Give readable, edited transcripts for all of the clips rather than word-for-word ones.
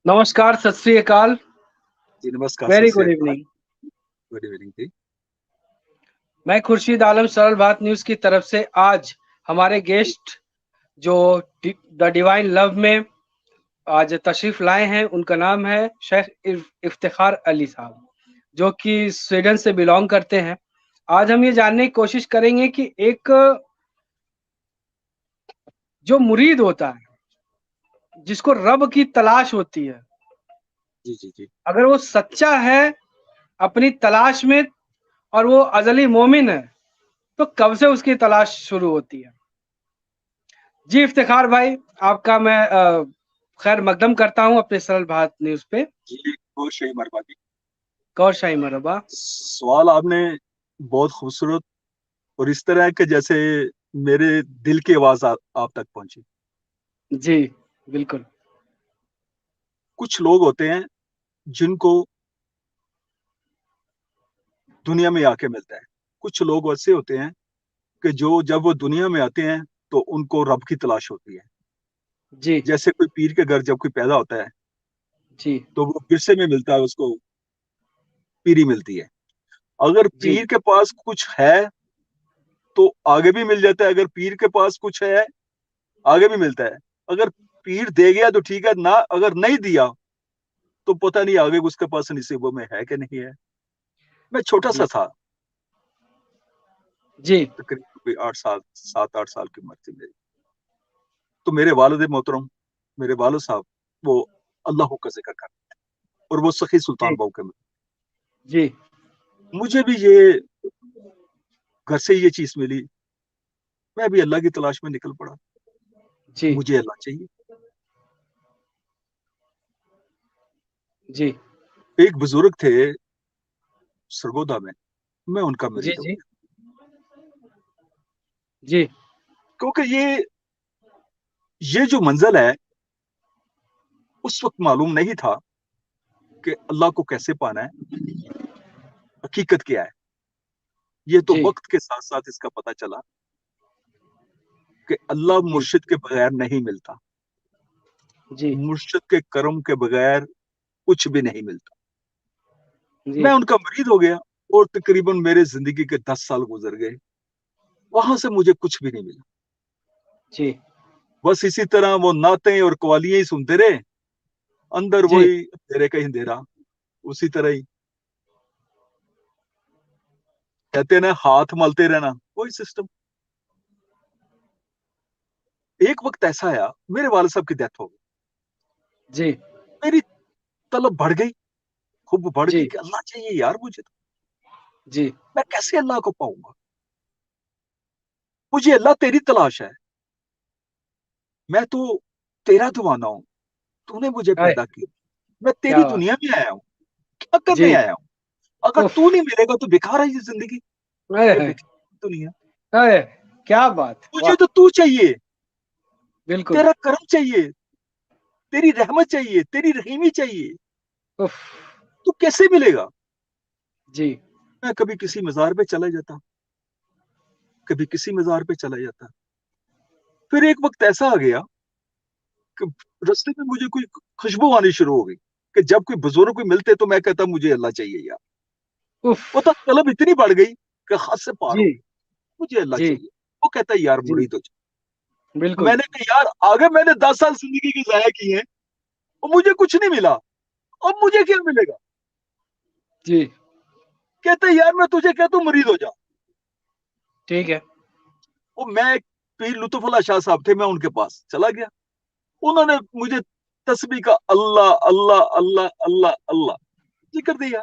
नमस्कार, सत श्री अकाल जी नमस्कार, वेरी सत श्री गुड अकाल। इवनिंग। गुड इवनिंग जी। मैं खुर्शीद आलम सरल भारत न्यूज की तरफ से आज हमारे गेस्ट जो द डिवाइन लव में आज तशरीफ लाए हैं, उनका नाम है शेख इफ्तिखार अली साहब, जो कि स्वीडन से बिलोंग करते हैं। आज हम ये जानने की कोशिश करेंगे कि एक जो मुरीद होता है, जिसको रब की तलाश होती है, जी जी जी। अगर वो सच्चा है अपनी तलाश में और वो अजली मोमिन है, तो कब से उसकी तलाश शुरू होती है। जी इफ्तिखार भाई, आपका मैं खैर मकदम करता हूं अपने सरल भारत न्यूज पे। जी बहुत सही मरबादी। कौर शाही मरहबा। सवाल आपने बहुत खूबसूरत और इस तरह के जैसे मेरे दिल की आवाज आप तक पहुंची। जी बिल्कुल। कुछ लोग होते हैं जिनको दुनिया में आके मिलता है, कुछ लोग ऐसे होते हैं कि जो जब वो दुनिया में आते हैं तो उनको रब की तलाश होती है। जी जैसे कोई पीर के घर जब कोई पैदा होता है जी तो वो विरसे में मिलता है, उसको पीरी मिलती है। अगर जी पीर के पास कुछ है तो आगे भी मिल जाता है, अगर पीर के पास कुछ है आगे भी मिलता है। अगर पीर दे गया तो ठीक है, ना अगर नहीं दिया तो पता नहीं आगे उसके पास नसीबों में है कि नहीं है। मैं छोटा सा जी था, जी तकरीबन कोई 8 साल 7-8 साल की उम्र थी मेरी। तो मेरे वालिद मोहतरम, मेरे वालिद साहब, वो अल्लाह का जिक्र करते थे और वो सखी सुल्तान जी बाहू के में। जी मुझे भी ये घर से ये चीज मिली, मैं भी अल्लाह की तलाश में निकल पड़ा। जी मुझे अल्लाह चाहिए। जी एक बुजुर्ग थे सरगोदा में, मैं उनका जी मरीद हो जी गया जी क्योंकि ये जो मंजिल है उस वक्त मालूम नहीं था कि अल्लाह को कैसे पाना है, हकीकत क्या है। ये तो जी वक्त के साथ साथ इसका पता चला कि अल्लाह जी मुर्शिद के बगैर नहीं मिलता, जी मुर्शिद के करम के बगैर कुछ भी नहीं मिलता। जी मैं उनका मरीद हो गया और तकरीबन मेरे जिंदगी के 10 साल गुजर गए, वहां से मुझे कुछ भी नहीं मिला। जी बस इसी तरह वो नाते और कवालियां ही सुनते रहे, अंदर जी वही अंधेरे का ही अंधेरा, उसी तरह ही कहते ना हाथ मलते रहना, वही सिस्टम। एक वक्त ऐसा आया, मेरे वाले साहब की डेथ हो गई। जी मेरी तलब बढ़ गई, खूब बढ़ गई जी कि अल्लाह चाहिए यार मुझे तो। जी मैं कैसे अल्लाह को पाऊंगा, मुझे अल्लाह तेरी तलाश है। मैं तो तेरा दीवाना हूं, तूने मुझे आए, पैदा किया, मैं तेरी क्या बात। दुनिया में आया हूँ, क्या करने जी आया हूँ। अगर उफ। तू नहीं मिलेगा तो बेकार है ये जिंदगी, आए ये है, बेकार दुनिया। आए, क्या बात, मुझे वाह। तो तू चाहिए, बिल्कुल। तेरा करम चाहिए, तेरी रहमत चाहिए, तेरी रहीमी चाहिए। उफ। तू कैसे मिलेगा। जी मैं कभी किसी मजार पे चला जाता, कभी किसी मजार पे चला जाता। फिर एक वक्त ऐसा आ गया कि रास्ते में मुझे कोई खुशबू आनी शुरू हो गई कि जब कोई बुजुर्ग कोई मिलते तो मैं कहता मुझे अल्लाह चाहिए यार। उफ। वो तो तलब इतनी बढ़ गई कि हद से पार जी हो गई, मुझे अल्लाह जी चाहिए। वो कहता है यार जी मुरीद हो जा। बिल्कुल। मैंने कहा यार आगे मैंने 10 साल जिंदगी की जाया की है और मुझे कुछ नहीं मिला, अब मुझे क्या मिलेगा। जी कहते यार मैं तुझे कहता हूँ मुरीद हो जा। ठीक है। वो मैं पीर लुत्फुल्लाह शाह साहब थे, मैं उनके पास चला गया। उन्होंने मुझे तस्बीह का अल्लाह अल्लाह अल्लाह अल्लाह अल्लाह जिक्र दिया।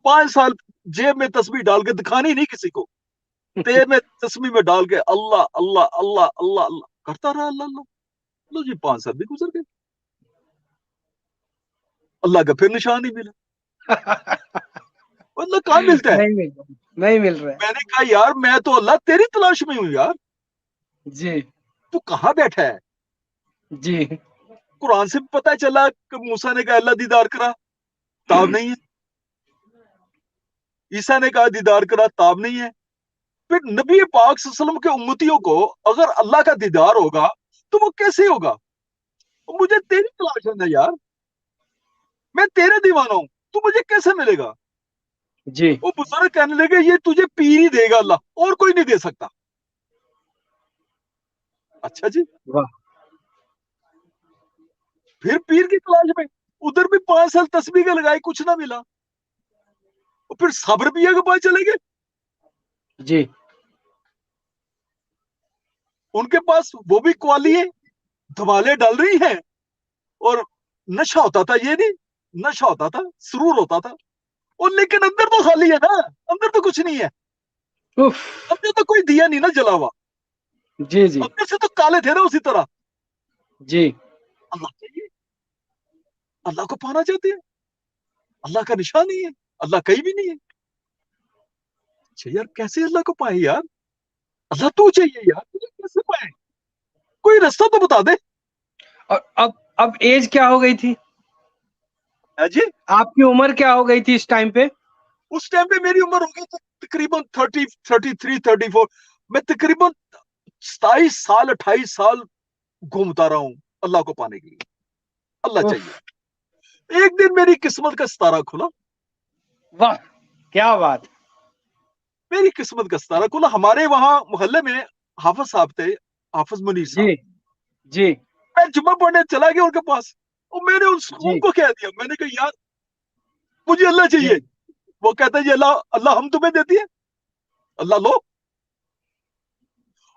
5 साल जेब में तस्बीह डाल के दिखानी नहीं किसी को, तेल में तस्बीह में डाल के अल्लाह अल्लाह अल्लाह अल्लाह अल्लाह करता रहा, अल्लाह अल्लाह। लो जी 5 साल भी गुजर गए, अल्लाह का फिर निशान नहीं मिला। अल्लाह कहाँ मिलता है। नहीं मिल रहा, नहीं मिल रहा है। मैंने कहा यार मैं तो अल्लाह तेरी तलाश में हूँ यार, जी तू कहाँ बैठा है। जी قرآن سے بھی پتہ چلا کہ موسیٰ نے کہا اللہ دیدار کرا، تاب نہیں ہے. عیسیٰ نے کہا دیدار کرا، تاب نہیں ہے. پھر نبی پاک صلی اللہ علیہ وسلم کے امتیوں کو اگر اللہ کا دیدار ہوگا تو وہ کیسے ہوگا؟ مجھے تیری تلاش ہے نا یار، میں تیرے دیوانہ ہوں، تو مجھے کیسے ملے گا؟ جی وہ بزرگ کہنے لگے یہ تجھے پیر ہی دے گا اللہ، اور کوئی نہیں دے سکتا. اچھا جی، واہ پھر پیر کی تلاش میں ادھر بھی 5 سال تسبیح کے لگائی، کچھ نہ ملا. اور پھر صبر بھی کے پاس چلے گئے. جی ان کے پاس وہ بھی قوالی ہے، دھمالے ڈال رہی ہیں، اور نشہ ہوتا تھا، یہ نہیں نشہ ہوتا تھا، سرور ہوتا تھا. اور لیکن اندر تو خالی ہے نا، اندر تو کچھ نہیں ہے، اف اندر تو کوئی دیا نہیں نا جلا ہوا، جی جی اندر سے تو کالے تھے نا اسی طرح. جی اللہ چاہیے، اللہ کو پانا چاہتے ہیں، اللہ کا نشان نہیں ہے، اللہ کہیں بھی نہیں ہے. اچھا یار کیسے اللہ کو پائے یار؟ اللہ تو چاہیے یار، تجھے کیسے پائے؟ کوئی رستہ تو بتا دے. اور اب ایج کیا ہو گئی تھی جی آپ کی عمر کیا ہو گئی تھی اس ٹائم پہ؟ اس ٹائم پہ میری عمر ہو گئی تھی تقریباً 33 34. میں تقریباً 27 سال 28 سال گھومتا رہا ہوں اللہ کو پانے کے لیے. اللہ اف، چاہیے. ایک دن میری قسمت کا ستارہ کھلا، واہ کیا بات. میری قسمت کا ستارہ کھلا. ہمارے وہاں محلے میں حافظ صاحب تھے، حافظ منیر جی صاحب. جی میں جمعہ پڑھنے چلا گیا ان کے پاس، اور میں نے جی ان کو کہہ دیا، میں نے کہا یار مجھے اللہ جی چاہیے. وہ کہتا ہے یہ اللہ ہم تمہیں دیتی ہے، اللہ لو.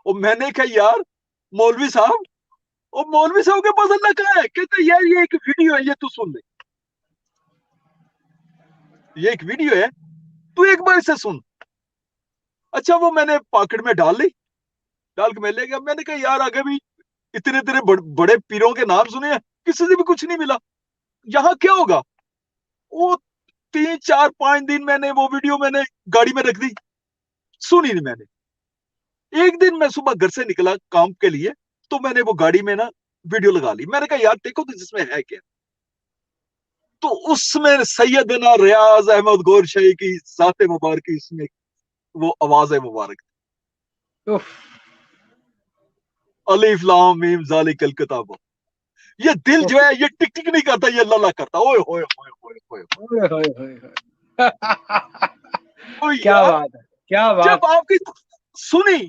اور میں نے کہا یار مولوی صاحب، اور مولوی صاحب کے پاس اللہ کہاں ہے؟ کہتا ہے یار یہ ایک ویڈیو ہے، یہ تو سن لے، یہ ایک ویڈیو ہے، تو ایک بار اسے سن. اچھا وہ میں نے پاکٹ میں ڈال لی، ڈال کے میں لے گیا. میں نے کہا یار آگے بھی اتنے اتنے بڑے پیروں کے نام سنے ہیں، کسی سے بھی کچھ نہیں ملا، یہاں کیا ہوگا؟ وہ 3 4 5 دن میں نے وہ ویڈیو میں نے گاڑی میں رکھ دی، سنی نہیں میں نے. ایک دن میں صبح گھر سے نکلا کام کے لیے، تو میں نے وہ گاڑی میں نا ویڈیو لگا لی. میں نے کہا یار دیکھو تو جس میں ہے کیا. تو اس میں سیدنا ریاض احمد گور شاہی کی ذات مبارک اس میں وہ آواز ہے مبارک، اف الف لام میم ذالک الکتاب. یہ دل جو ہے یہ ٹک ٹک نہیں کرتا، یہ اللہ اللہ کرتا. اوئے ہوئے ہوئے ہوئے ہوئے ہوئے ہوئے ہوئے ہوئے. اوئے کیا یار. بات ہے کیا بات. جب آپ کی سنی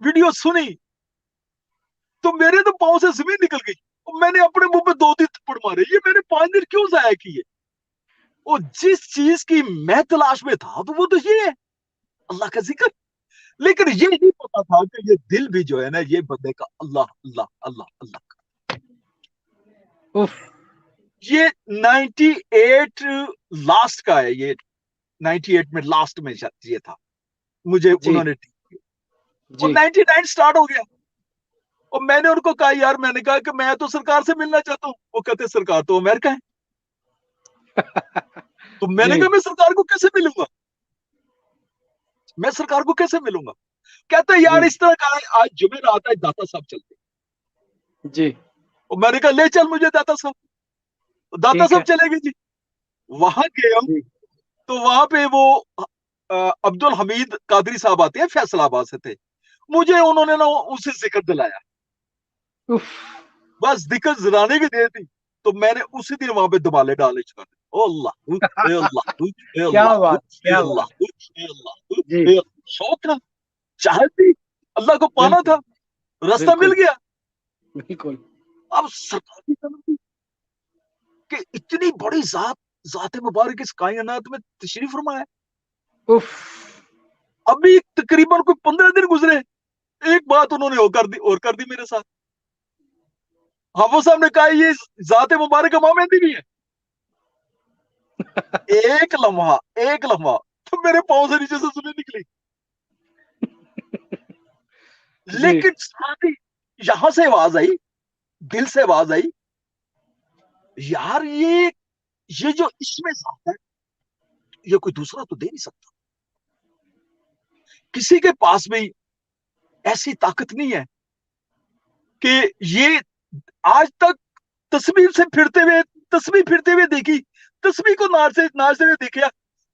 ویڈیو سنی تو میرے تو پاؤں سے زمین نکل گئی، اور میں نے اپنے منہ پہ 2 دن تھپڑ مارے، یہ میں نے 5 دن کیوں ضائع کیے؟ اور جس چیز کی میں تلاش میں تھا تو وہ تو یہ ہے اللہ کا ذکر. لیکن یہ نہیں پتا تھا کہ یہ دل بھی جو ہے نا یہ بندے کا اللہ اللہ اللہ اللہ کا. اف یہ 98 لاسٹ کا ہے، یہ 98 میں لاسٹ میں یہ تھا مجھے جی انہوں نے ٹھیک کیا. اور جی 99 سٹارٹ ہو گیا. اور میں نے ان کو کہا یار، میں نے کہا کہ میں تو سرکار سے ملنا چاہتا ہوں. وہ کہتے سرکار تو امریکہ ہے. تو میں نے جی کہا میں سرکار کو کیسے ملوں گا، میں سرکار کو کیسے ملوں گا؟ کہتے یار جی اس طرح کا آج جمعرات ہے، داتا صاحب چلتے. جی اور میں نے کہا لے چل مجھے داتا صاحب. داتا ٹھیک ہے صاحب چلے گئے جی. وہاں گئے ہم، جی تو وہاں پہ وہ عبد الحمید قادری صاحب آتے ہیں، فیصل آباد سے تھے. مجھے انہوں نے نا اسے ذکر دلایا، اف بس ذکر زرانے کی دیر تھی. تو میں نے اسی دن وہاں پہ دمالے ڈالے چھوڑ دے. او اللہ اے اللہ اے کیا اللہ بات اے کیا اللہ بات. اے اللہ جی اے اللہ. شوق تھا، چاہت تھی، اللہ کو پانا بالکل تھا، راستہ بالکل مل گیا. بالکل. اب سرکار کی طرف تھی کہ اتنی بڑی ذات مبارک اس کائنات میں تشریف فرما ہے. اف ابھی تقریباً کوئی 15 دن گزرے، ایک بات انہوں نے اور کر دی میرے ساتھ. حافظ صاحب نے کہا یہ ذات مبارک ماں مہندی بھی ہے. ایک لمحہ تو میرے پاؤں سے نیچے سے سنی نکلی. جی لیکن ساتھ ہی یہاں سے آواز آئی، دل سے آواز آئی، یار یہ جو اس میں ذات ہے یہ کوئی دوسرا تو دے نہیں سکتا. کسی کے پاس بھی ایسی طاقت نہیں ہے کہ یہ آج تک तस्वीर फिरते हुए देखी, तस्वीर को नाचते हुए देखा।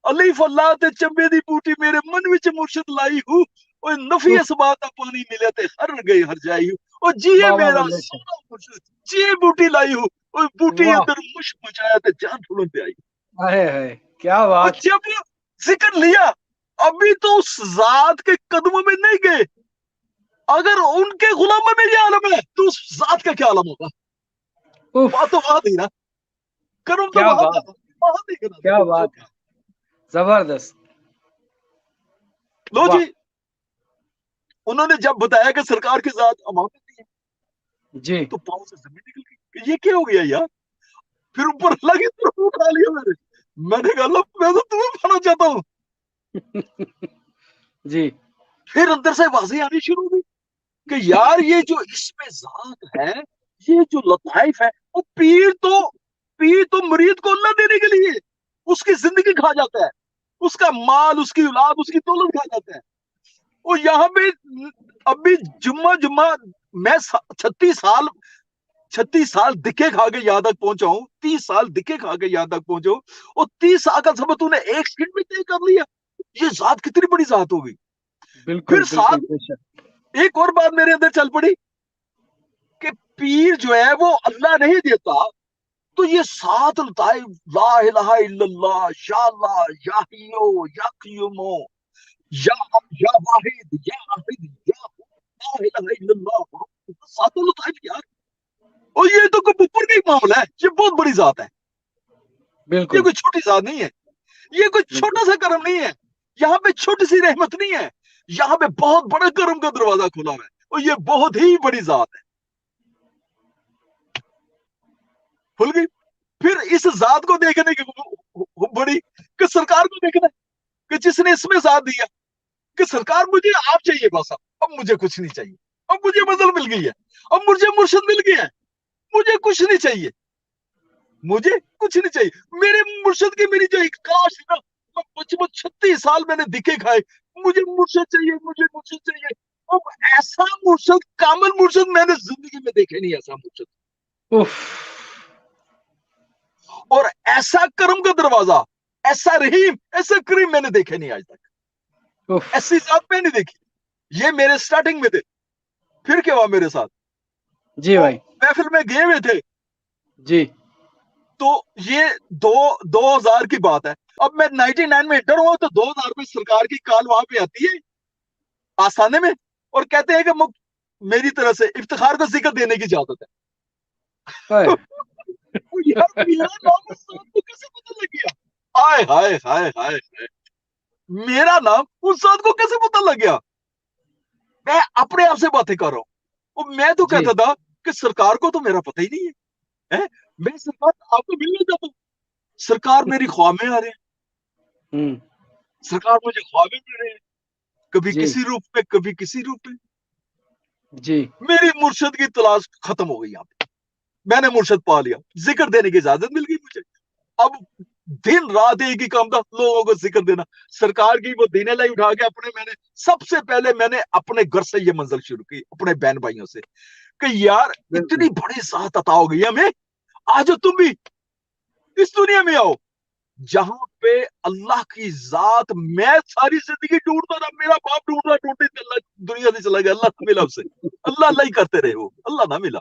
अलीफ अल्लाह ते चंबे दी बूटी मेरे मन विच मुर्शद लाई हूँ, ओए नफी उफ, असबात दा पानी मिले ते हर गई हर जाई हूँ, ओ जिए वाह वाह मेरा वाह, बेशक, सोना मुर्शद, जिए बूटी लाई हूँ, ओए बूटी वाह, अंदर मुश्क मचाया ते जान फुलन पे आई। अरे है, क्या और बात। जब जिक्र लिया, अभी तो उस जात के कदमों में नहीं गए, अगर उनके गुलामों में ये आलम है तो उस जात का क्या आलम होगा। उफ, बात तो वहां थी ना, कर्म तो क्या वहां था बात, ना, वहां नहीं करा क्या देखो बात है, जबरदस्त, लो वाह, जी। उन्होंने जब बताया कि सरकार की जात अमानत नहीं है, जी, तो पाँव से जमीन निकल गई कि ये क्या हो गया यार। फिर ऊपर अल्लाह की तरफ उठा लिया मैंने कहा अल्लाह मैं तो तुम्हें पाना चाहता हूँ। जी, फिर अंदर से आवाजें आनी शुरू हुई कि यार ये जो इसमें जात है, ये जो लताइफ है, वो पीर तो मरीद को अल्लाह देने के लिए उसकी जिंदगी खा जाता है, उसका माल, उसकी औलाद, उसकी दौलत खा जाता है। और यहाँ पे अभी जुम्मा जुम्मा मैं 36 साल दिखे खा के यहाँ तक पहुंचा हूँ, 30 साल दिखे खा के यहाँ तक पहुंचा हूँ, और 30 साल का सबक तूने एक सेकंड में तय कर लिया। ये जात कितनी बड़ी जात होगी। बिल्कुल फिर बिल्कुल, साथ बेशक, एक और बात मेरे अंदर चल पड़ी कि पीर जो है वो अल्लाह नहीं देता, तो ये सात लताइफ, ला इलाहा इल्लल्लाह, या अल्लाह, या हियो, या क़य्यूमो, या या वाहिद, या अहिद, या ला इलाहा इल्लल्लाह, सातों लताइफ यार। और ये तो कोई ऊपर का ही मामला है, ये बहुत बड़ी जात है, ये बिल्कुल कोई छोटी जात नहीं है, ये कोई बिल्कुल, छोटा सा कर्म नहीं है, यहाँ पे छोटी सी रहमत नहीं है, यहाँ पे बहुत बड़ा कर्म का दरवाजा खुला हुआ है, और ये बहुत ही बड़ी जात है। खुल गई। फिर इस जात को देखने की बड़ी कि सरकार को देखना है कि जिसने इसमें साथ दिया कि सरकार मुझे आप चाहिए बस, अब मुझे कुछ नहीं चाहिए, अब मुझे मदद मिल गई है, अब मुझे मुर्शिद मिल गया है, मुझे कुछ नहीं चाहिए, मुझे कुछ नहीं चाहिए। मेरे मुर्शिद की मेरी जो एक काश है ना, मैं 36 साल मैंने दिखे खाए, मुझे मुर्शिद चाहिए, मुझे मुर्शिद चाहिए। अब ऐसा मुर्शिद, कामिल मुर्शिद मैंने जिंदगी में देखे नहीं, ऐसा मुर्शिद उफ, और ऐसा करम का दरवाजा, ऐसा रहीम, ऐसा करीम मैंने देखे नहीं आज तक, उफ, ऐसी जात में नहीं देखी। ये मेरे स्टार्टिंग में थे। फिर क्या हुआ मेरे साथ, जी तो भाई, महफिल में गए हुए थे, जी, तो ये 2000 की बात है। अब मैं 99 में इंटर हुआ, तो 2000 में सरकार की कॉल वहां पे आती है आसाने में, और कहते हैं कि मेरी तरफ से इफ्तिखार को जिक्र देने की इजाजत हाय, है। यार मेरा नाम उस साहब को कैसे पता लग गया, हाय हाय हाय हाय हाय, मेरा नाम उस साहब को कैसे पता लग गया। मैं अपने आप से बातें कर रहा हूँ, और मैं तो जी, कहता था कि सरकार को तो मेरा पता ही नहीं है, मैं सरकार आपको मिलना चाहता हूँ, सरकार मेरी ख्वाब में आ रहे हैं, हम्म, सरकार मुझे ख्वाब में मिल रहे हैं, कभी जी, किसी रूप में, कभी किसी रूप में। जी, मेरी मुर्शद की तलाश खत्म हो गई यहाँ पे, मैंने मुर्शद पा लिया, जिक्र देने की इजाजत मिल गई मुझे। अब दिन रात एक ही काम था, लोगों को जिक्र देना। सरकार की वो दीने लाई उठा के अपने, मैंने सबसे पहले मैंने अपने घर से ये मंजिल शुरू की, अपने बहन भाइयों से, कि यार बिल्कुल, इतनी बड़ी साथ अता हो गई हमें, आज तुम भी इस दुनिया में आओ जहां पे अल्लाह की जात। मैं सारी जिंदगी ढूंढता रहा, मेरा बाप ढूंढ रहा, ढूंढते अल्लाह दुनिया से चला गया, अल्लाह ना मिला उसे, अल्लाह अल्लाह ही करते रहे, वो अल्लाह ना मिला।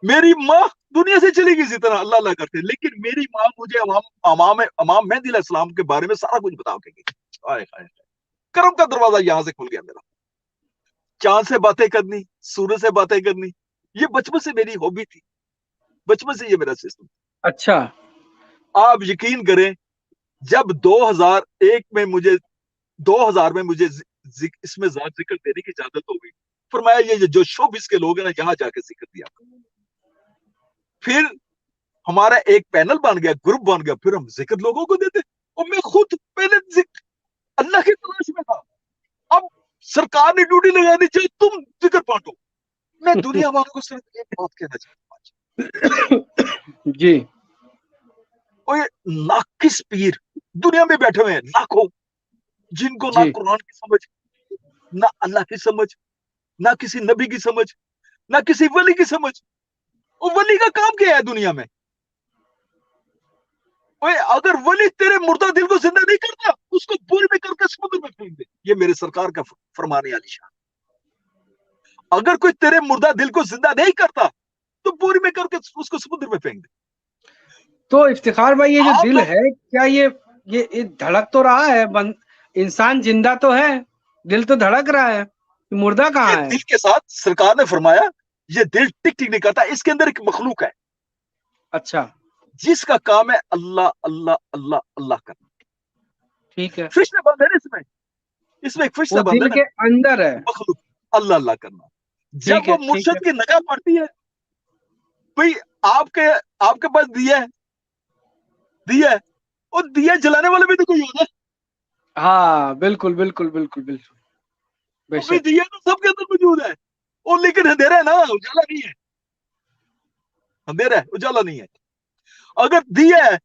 मेरी माँ दुनिया से चली गई इसी तरह, अल्लाह अल्लाह करते, लेकिन मेरी माँ मुझे अमाम मेहदी अलैहिस्सलाम के बारे में सारा कुछ बता के गई। हाय हाय, करम का दरवाजा यहां से खुल गया मेरा। चांद से बातें करनी, सूरज से बातें करनी, ये बचपन से मेरी हॉबी थी, बचपन से ये मेरा सिस्टम। अच्छा, आप यकीन करें, जब 2001 में मुझे 2000 में मुझे इसमें जिक्र देने की इजाजत हो गई, फरमाया ये जो शोबिस के लोग हैं ना, यहाँ जाके जिक्र दिया। फिर हमारा एक पैनल बन गया, ग्रुप बन गया, फिर हम जिक्र लोगों को देते। और मैं खुद पहले अल्लाह की तलाश में था। अब सरकार ने ड्यूटी लगा दी, चाहिए तुम जिक्र बांटो। मैं दुनिया वालों को सिर्फ एक बात कहना चाहता जी, हूँ, ये लाखिस पीर दुनिया में बैठे हुए हैं, लाखों, जिनको ना जी, कुरान की समझ, ना अल्लाह की समझ, ना किसी नबी की समझ, ना किसी वली की समझ, वो वली का काम क्या है दुनिया में? ओए, अगर वली तेरे मुर्दा दिल को जिंदा नहीं करता, उसको बोरी में करके समुद्र में फेंक दे। ये मेरे सरकार का फरमाने आलिशान। अगर कोई तेरे मुर्दा दिल को जिंदा नहीं करता तो बोरी में करके उसको समुद्र में फेंक दे। तो इफ्तिखार भाई, ये जो दिल आप है, क्या ये धड़क तो रहा है, इंसान जिंदा तो है, दिल तो धड़क रहा है, मुर्दा ये कहाँ है? दिल के साथ सरकार ने फरमाया ये दिल टिक टिक नहीं करता, इसके अंदर एक मखलूक है अच्छा, जिसका काम है अल्लाह अल्लाह अल्लाह अल्लाह करना। ठीक है। फिश बंद है ना इसमें, इसमें एक फिश वो बंद है दिल ना, के अंदर है। मखलूक अल्लाह अल्लाह करना। ठीक जब है, वो ठीक है। मुर्शद की नगाह पड़ती है, भाई आपके आपके पास दिया है, दिया है, और दिया जलाने वाले भी तो कोई होगा। हाँ, बिल्कुल बिल्कुल बिल्कुल बिल्कुल, तो भाई बेशक। दिया तो सबके अंदर मौजूद है, और लेकिन अंधेरा है ना, उजाला नहीं है। अंधेरा है, उजाला नहीं है। अगर दिया है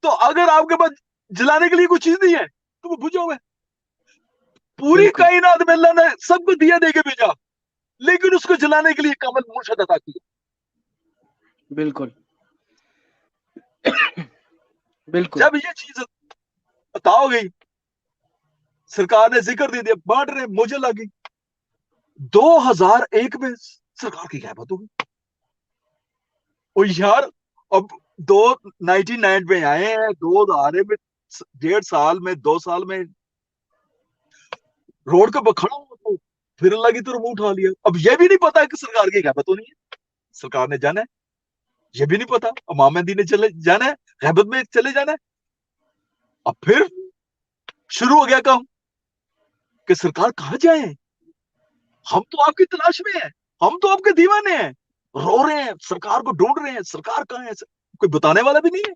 तो अगर आपके पास जलाने के लिए कोई चीज नहीं है तो वो बुझोगे। पूरी बिल्कुल कायनात में अल्लाह ने सबको दिया दे के भेजा, लेकिन उसको जलाने के लिए कमल मुर्शद अता किया। बिल्कुल बिल्कुल। जब ये चीज अता हो गई, सरकार ने जिक्र दे दिया, बांट रहे, मुझे लगी 2001 में सरकार की गैबत हो गई। और यार अब दो 99 में आए हैं, 2000 में 1.5 साल में 2 साल में रोड के खड़ा हुआ तो फिर अल्लाह की तरफ मुंह उठा लिया। अब ये भी नहीं पता कि सरकार की गैबत होनी है, सरकार ने जाना है, ये भी नहीं पता। इमाम मेहदी ने चले जाना है, गैबत में चले जाना है। अब फिर शुरू हो गया काम कि सरकार कहां जाए, हम तो आपकी तलाश में हैं, हम तो आपके दीवाने हैं, रो रहे हैं, सरकार को ढूंढ रहे हैं, सरकार कहां है, कोई बताने वाला भी नहीं है।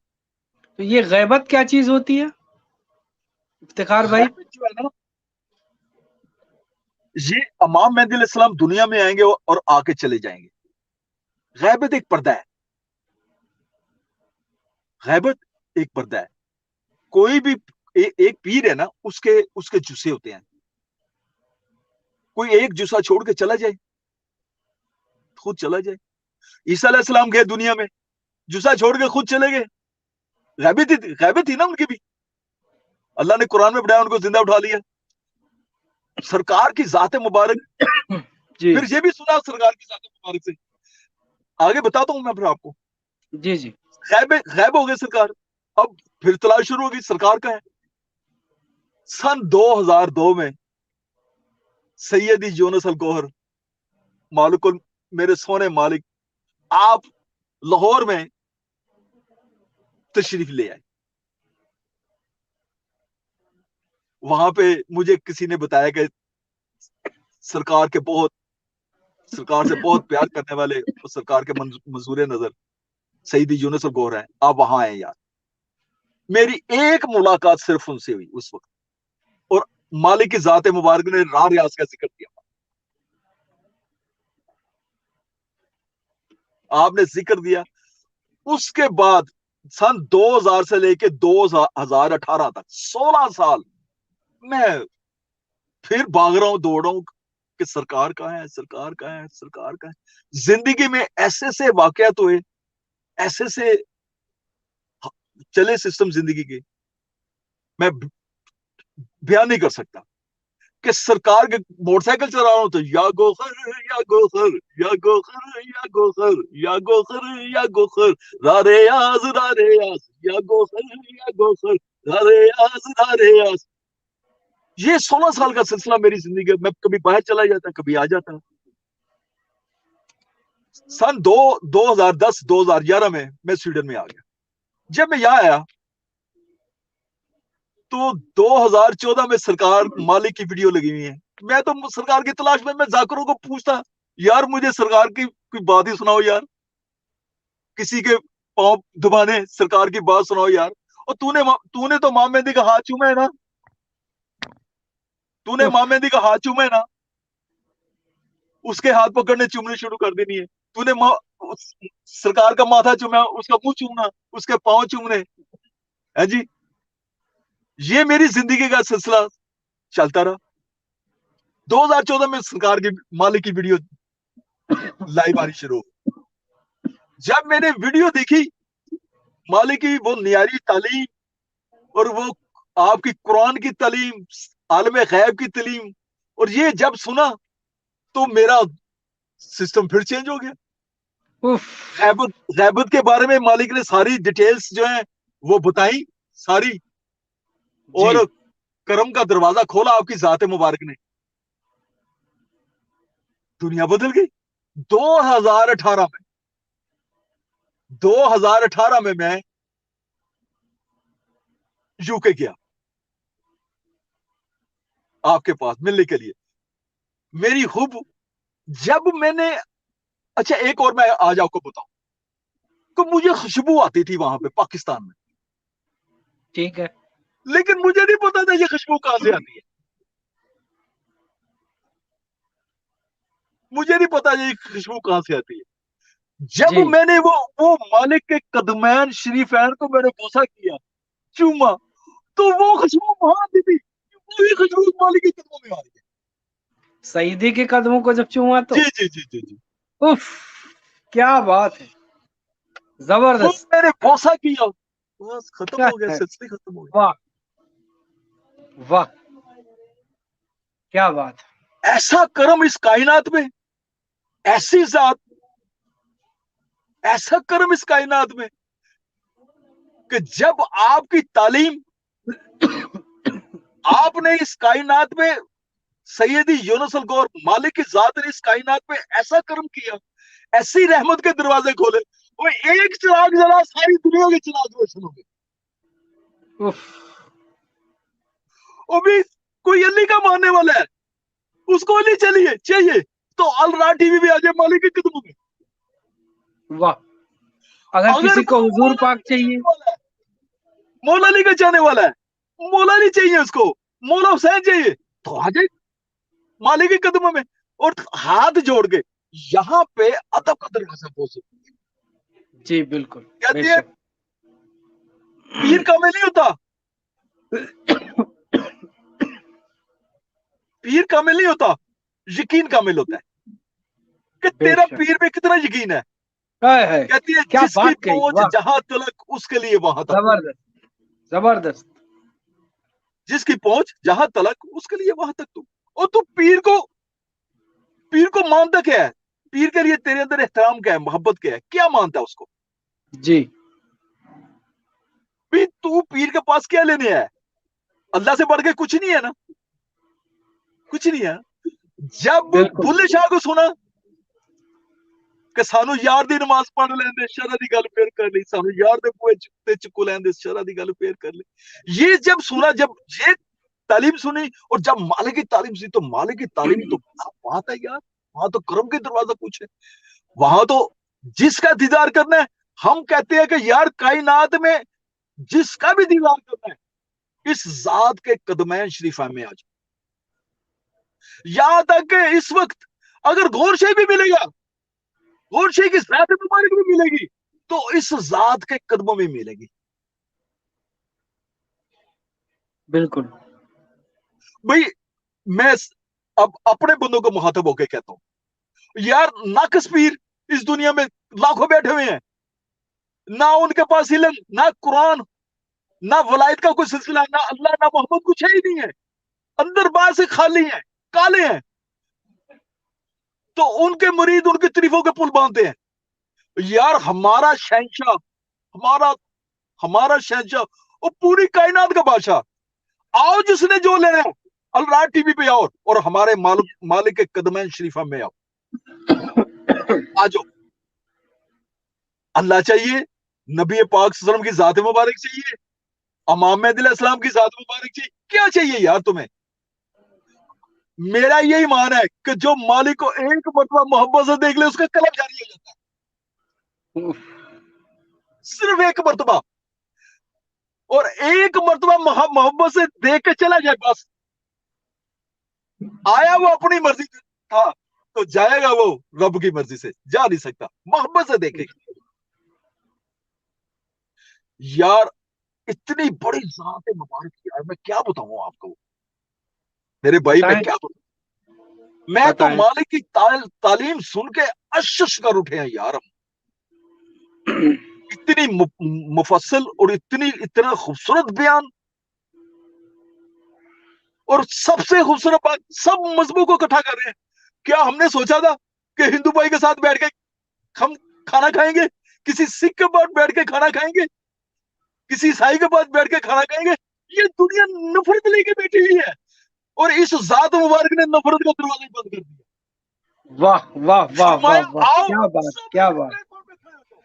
तो ये गैबत क्या चीज होती है इफ्तिखार भाई? गैबत जो है ना, ये इमाम मेहदी अलैहिस्सलाम दुनिया में आएंगे और आके चले जाएंगे। गैबत एक पर्दा है, गैबत एक पर्दा है। कोई भी एक पीर है ना, उसके उसके जुस्से होते हैं। कोई एक जुस्सा छोड़ के चला जाए, खुद चला जाए। ईसा अलैहिस्सलाम गए दुनिया में, जुस्सा छोड़ के खुद चले गए, गैबत थी ना उनकी भी। अल्लाह ने कुरान में बताया, उनको जिंदा उठा लिया। सरकार की जात मुबारक, जी फिर ये भी सुना सरकार की जात मुबारक से, आगे बताता हूं मैं फिर आपको। जी जी। गैब हो गए सरकार। अब फिर तलाश शुरू होगी, सरकार का है। सन 2002 में सैयदी यूनुस अल गौहर मालिकुल, मेरे सोने मालिक, आप लाहौर में तशरीफ ले आए। वहां पे मुझे किसी ने बताया कि सरकार के बहुत, सरकार से बहुत प्यार करने वाले और सरकार के मंजूर नजर सईदी यूनुस अल गौहर हैं, आप वहां आए यार। मेरी एक मुलाकात सिर्फ उनसे हुई उस वक्त, और मालिक की जात मुबारक ने राह रियाज का जिक्र किया। आपने जिक्र दिया। उसके बाद सन 2000 से लेके 2018 तक 16 साल मैं फिर भाग रहा हूं, दौड़ रहा हूं कि सरकार कहां है, सरकार कहां है, सरकार कहां है। जिंदगी में ऐसे से वाकयात हुए, ऐसे से चले सिस्टम जिंदगी के, मैं बयान नहीं कर सकता। कि सरकार के मोटरसाइकिल चला रहा हूं तो या गोखर या गोखर या गोखर या गोखर या गोखर या गोखर, रारे याज रारे याज, या गोखर या गोखर, रारे याज रारे याज। ये 16 साल का सिलसिला मेरी जिंदगी में। मैं कभी बाहर चला जाता, कभी आ जाता। सन 2010 2011 में मैं स्वीडन में आ गया। जब मैं यहाँ आया तो 2014 में सरकार मालिक की वीडियो लगी हुई है। मैं तो सरकार की तलाश में, मैं जाकरों को पूछता, यार मुझे सरकार की कोई बात ही सुनाओ यार, किसी के पांव दबाने, सरकार की बात सुनाओ यार। और तूने तो मां मेहंदी का हाथ चूमा है ना, तूने उफ, मां मेहंदी का हाथ चूमा है ना, उसके हाथ पकड़ने चूमने शुरू कर देनी है। तूने सरकार का माथा चूमा, उसका मुंह चूमना, उसके पांव चूमने, है जी। ये मेरी जिंदगी का सिलसिला चलता रहा। 2014 में सरकार की मालिक की वीडियो लाइव आनी शुरू। जब मैंने वीडियो देखी मालिक की वो नियारी तालीम और वो आपकी कुरान की तालीम, आलम गैब की तालीम, और ये जब सुना तो मेरा सिस्टम फिर चेंज हो गया। उफ, गैबत गैबत के बारे में मालिक ने सारी डिटेल्स जो है वो बताई सारी, जी और करम का दरवाजा खोला आपकी जात मुबारक ने, दुनिया बदल गई। 2018 में 2018 में मैं यूके गया आपके पास मिलने के लिए। मेरी खूब जब मैंने, अच्छा एक और मैं आज आपको बताऊं, तो मुझे खुशबू आती थी वहां पे पाकिस्तान में, ठीक है। लेकिन मुझे नहीं पता था ये खुशबू कहां से आती है। मुझे नहीं पता ये खुशबू कहां से आती है। जब जी मैंने वो मालिक के कदमैन शरीफैन को मैंने बोसा किया, चूमा, तो वो खुशबू वहां आती थी, वही खुशबू मालिक के कदमों में आ रही है। सईदी के कदमों को जब छुआ तो जी जी जी जी जी। उफ, क्या बात है, वो जबरदस्त। मैंने बोसा किया, बस खत्म हो गया, सिलसिले खत्म हो वाह वाह, क्या बात है। गया। ऐसा करम इस कायनात में, ऐसी जात, ऐसा करम इस कायनात में कि जब आपकी तालीम, आपने इस कायनात में, सैयदी यूनुस अल गौर मालिक की जात ने इस कायनात में ऐसा करम किया, ऐसी रहमत के दरवाजे खोले, वो एक चिराग जला सारी दुनिया के चिराग रोशन हो गए। उफ, वो भी कोई अली का मानने वाला है, उसको अली चाहिए चाहिए तो अल रा टीवी भी आ जाए मालिक के कदमों में। वाह, अगर अगर किसी वो को हुजूर मौला पाक अली का चाहिए। चाहने वाला है, मौला अली का चाहने वाला है, मौला अली चाहिए उसको, मौला हुसैन चाहिए, तो आ जाए मालिक के कदमों में, और हाथ जोड़ के यहाँ पे अदब का दरवाजा पहुंचे। जी बिल्कुल, कहती है बेशक। पीर कामिल नहीं होता, पीर कामिल नहीं होता, यकीन कामिल होता है कि तेरा बेशक, पीर पे कितना यकीन है। है कहती है क्या जिसकी बात कही, पहुंच वाह, जहां तलक उसके लिए वहां तक, जबरदस्त जबरदस्त। जिसकी पहुंच जहां तलक उसके लिए वहां तक तू। और तू पीर को मानता क्या है, पीर के लिए तेरे अंदर एहतराम क्या है, मोहब्बत क्या है, क्या मानता है उसको। जी भी तू पीर के पास क्या लेने आया, अल्लाह से बढ़ के कुछ नहीं है ना, कुछ नहीं है। जब बिल्कुल। बुल्ले शाह को सुना कि सानू यार दी नमाज पढ़ लेंदे, शरा दी गल फेर कर ली, सानू यार दे बुए ते चुक लेंदे, शरा दी गल फेर कर ली, ये जब सुना, जब ये तालीम सुनी, और जब मालिक की तालीम सुनी, तो मालिक की तालीम तो क्या बात है यार, वहां तो करम के दरवाजा कुछ है, वहां तो जिसका दीदार करना है, हम कहते हैं कि यार कायनात में जिसका भी दीदार करना है इस जात के कदमैन शरीफा में आज, यहां तक कि इस वक्त अगर गौर शे भी मिलेगा, गौर शे की जात मुबारक भी मिलेगी, तो इस जात के कदमों में मिलेगी। बिल्कुल भाई मैं अब अपने बंदों को मुखातब होकर कहता हूं, यार नाकस पीर इस दुनिया में लाखों बैठे हुए हैं, ना उनके पास इल्म, ना कुरान, ना वलायत का कोई सिलसिला, ना अल्लाह ना मोहम्मद, कुछ है ही नहीं है, अंदर बाहर से खाली है, काले हैं, तो उनके मुरीद उनकी तरीफों के पुल बांधते हैं। यार हमारा शहंशाह, हमारा हमारा शहंशाह, वो पूरी कायनात का बादशाह, आओ जिसने जो लेना है अलराज टीवी पे आओ, और हमारे मालिक के कदमैन शरीफा में आओ, आ जाओ। अल्लाह चाहिए, नबी पाक सल्लल्लाहु अलैहि वसल्लम की जात मुबारक चाहिए, इमाम मेहदी अलैहिस्सलाम की जात मुबारक चाहिए, क्या चाहिए यार तुम्हें। मेरा यही मान है कि जो मालिक को एक मरतबा मोहब्बत से देख ले उसका कलम जारी हो जाता है, उफ, सिर्फ एक मरतबा, और एक मरतबा मोहब्बत से देख के चला जाए बस, आया वो अपनी मर्जी से था तो जाएगा वो रब की मर्जी से, जा नहीं सकता, मोहब्बत से देखेगा। यार इतनी बड़ी जात है मुबारक की, यार मैं क्या बताऊं आपको, मेरे भाई मैं बताएं क्या बताऊं, मैं तो बताएं। मालिक की तालीम सुन के अशश कर उठे हैं यार हम। इतनी मुफस्सल और इतना खूबसूरत बयान, और सबसे खूबसूरत बात, सब मजहबों को इकट्ठा कर रहे हैं। क्या हमने सोचा था कि हिंदू भाई के साथ बैठ के हम खाना खाएंगे, किसी सिख के पास बैठ के खाना खाएंगे, किसी ईसाई के पास बैठ के खाना खाएंगे? ये दुनिया नफरत लेके बैठी हुई है, और इस जात मुबारक ने नफरत का दरवाजा बंद कर दिया। वाह वाह वाह वाह वाह, आओ क्या बात, सब क्या एक बात। प्लेटफॉर्म पे खड़े हो जाओ।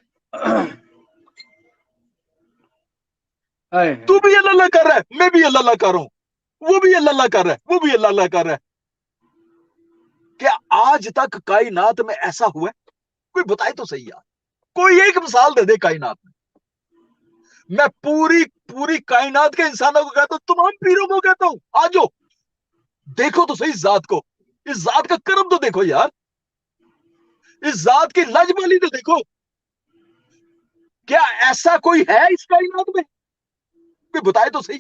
है तू भी अल्लाह अल्लाह कर रहा है, मैं भी अल्लाह अल्लाह कर रहा हूं, वो भी अल्लाह अल्लाह कर रहा है, वो भी अल्लाह अल्लाह कर रहा है। क्या आज तक कायनात में ऐसा हुआ है? कोई बताए तो सही यार, कोई एक मिसाल दे दे कायनात में। मैं पूरी पूरी कायनात के इंसानों को कहता हूं, तमाम पीरों को कहता हूं, आ जाओ, देखो तो सही इस जात को, इस जात का कर्म तो देखो यार, इस जात की लजमली तो देखो। क्या ऐसा कोई है इस कायनात में? कोई बताए तो सही,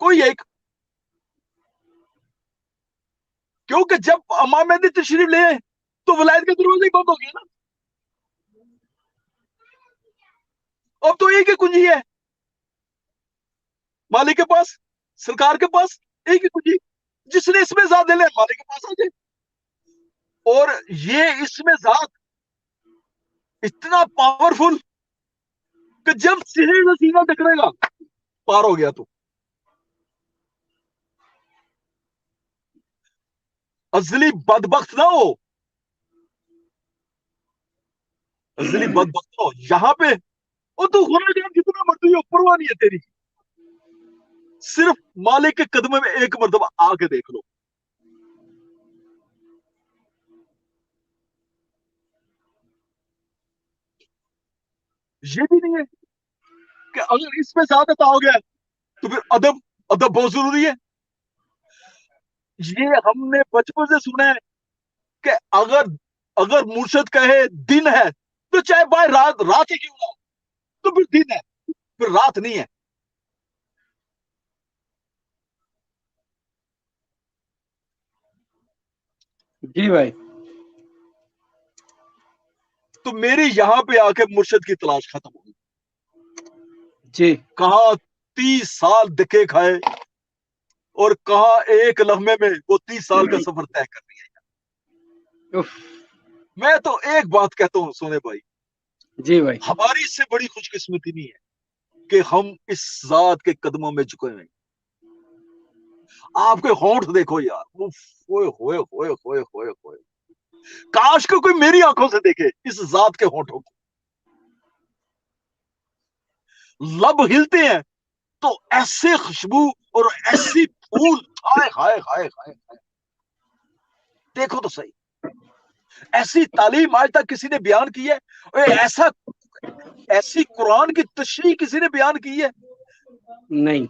कोई एक। क्योंकि जब इमाम मेहदी तशरीफ ले आए तो वलायत के दरवाजे ही बंद हो गए ना। अब तो एक ही कुंजी है मालिक के पास, सरकार के पास, एक ही कुंजी। जिसने इसमें जात ले ले मालिक के पास आ जाए। और ये इसमें जात इतना पावरफुल कि जब सीने से सीना टकरेगा पार हो गया। तो अजली बदबख्त ना हो, अजली बदबख्त ना हो यहां पे। और तू खुदा जान जितना मर्जी हो, परवाह नहीं है तेरी, सिर्फ मालिक के कदम में एक मर्तबा आके देख लो। ये भी नहीं है कि अगर इसमें ज्यादा हो गया तो फिर अदब, अदब बहुत जरूरी है। ये हमने बचपन से सुना है कि अगर अगर मुर्शद कहे दिन है तो चाहे भाई रात, रात ही क्यों ना हो, तो फिर दिन है, फिर रात नहीं है। जी भाई। तो मेरी यहां पे आके मुर्शद की तलाश खत्म हो गई। जी। कहा 30 साल धक्के खाए, और कहा एक लम्हे में वो 30 साल का सफर तय कर लिया। उफ। मैं तो एक बात कहता हूं सोने भाई, जी भाई। हमारी इससे बड़ी खुशकिस्मती नहीं है कि हम इस जात के कदमों में झुके हुए। आपके होंठ देखो यार, उफ, ओए होए होए होए होए होए। काश को कोई मेरी आंखों से देखे इस जात के होंठों को। लब हिलते हैं तो ऐसे खुशबू और ऐसी फूल, हाय हाय हाय हाय हाय। देखो तो सही, ऐसी तालीम आज तक किसी ने बयान की है? और ऐसा, ऐसी कुरान की तशरीह किसी ने बयान की है? नहीं।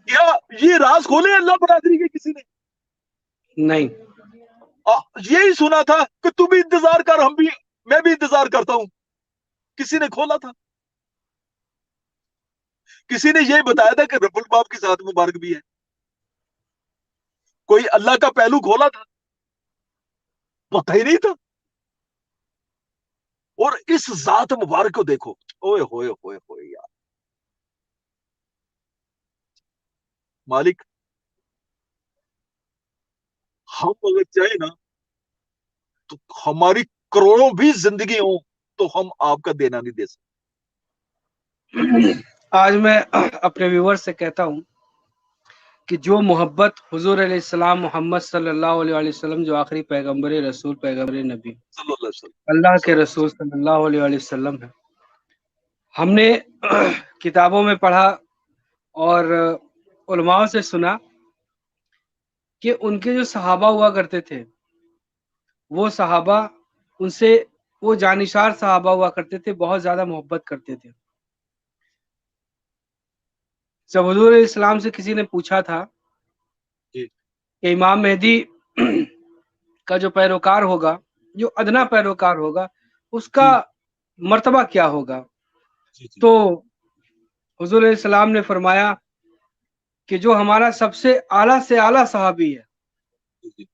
क्या ये राज खोले अल्लाह बरादरी के किसी ने? नहीं। यही सुना था कि तू भी इंतजार कर, हम भी, मैं भी इंतजार करता हूं। किसी ने खोला था? किसी ने यही बताया था कि रब्बुल बाप की जात मुबारक भी है? कोई अल्लाह का पहलू खोला था? पता ही नहीं था। और इस जात मुबारक को देखो, ओए होए होए होए यार। मालिक, हम अगर चाहे ना तो हमारी करोड़ों भी जिंदगी हो तो हम आपका देना नहीं दे सकते। आज मैं अपने व्यूवर से कहता हूं कि जो मोहब्बत हुजूर अलैहिस्सलाम मोहम्मद सल्लल्लाहु अलैहि वसल्लम, जो आखिरी पैगंबर रसूल, पैगंबर नबी, सल्लल्लाहु अलैहि अल्लाह के वसल्लम। रसूल सल्लल्लाहु अलैहि वसल्लम है, हमने किताबों में पढ़ा और उलमाओं से सुना कि उनके जो सहाबा हुआ करते थे, वो सहाबा उनसे, वो जानिशार सहाबा हुआ करते थे, बहुत ज्यादा मोहब्बत करते थे। जब हुजूर इस्लाम से किसी ने पूछा था जी कि इमाम मेहदी का जो पैरोकार होगा, जो अदना पैरोकार होगा, उसका जी मर्तबा क्या होगा, जी जी तो हुजूर इस्लाम ने फरमाया कि जो हमारा सबसे आला से आला सहाबी है, जी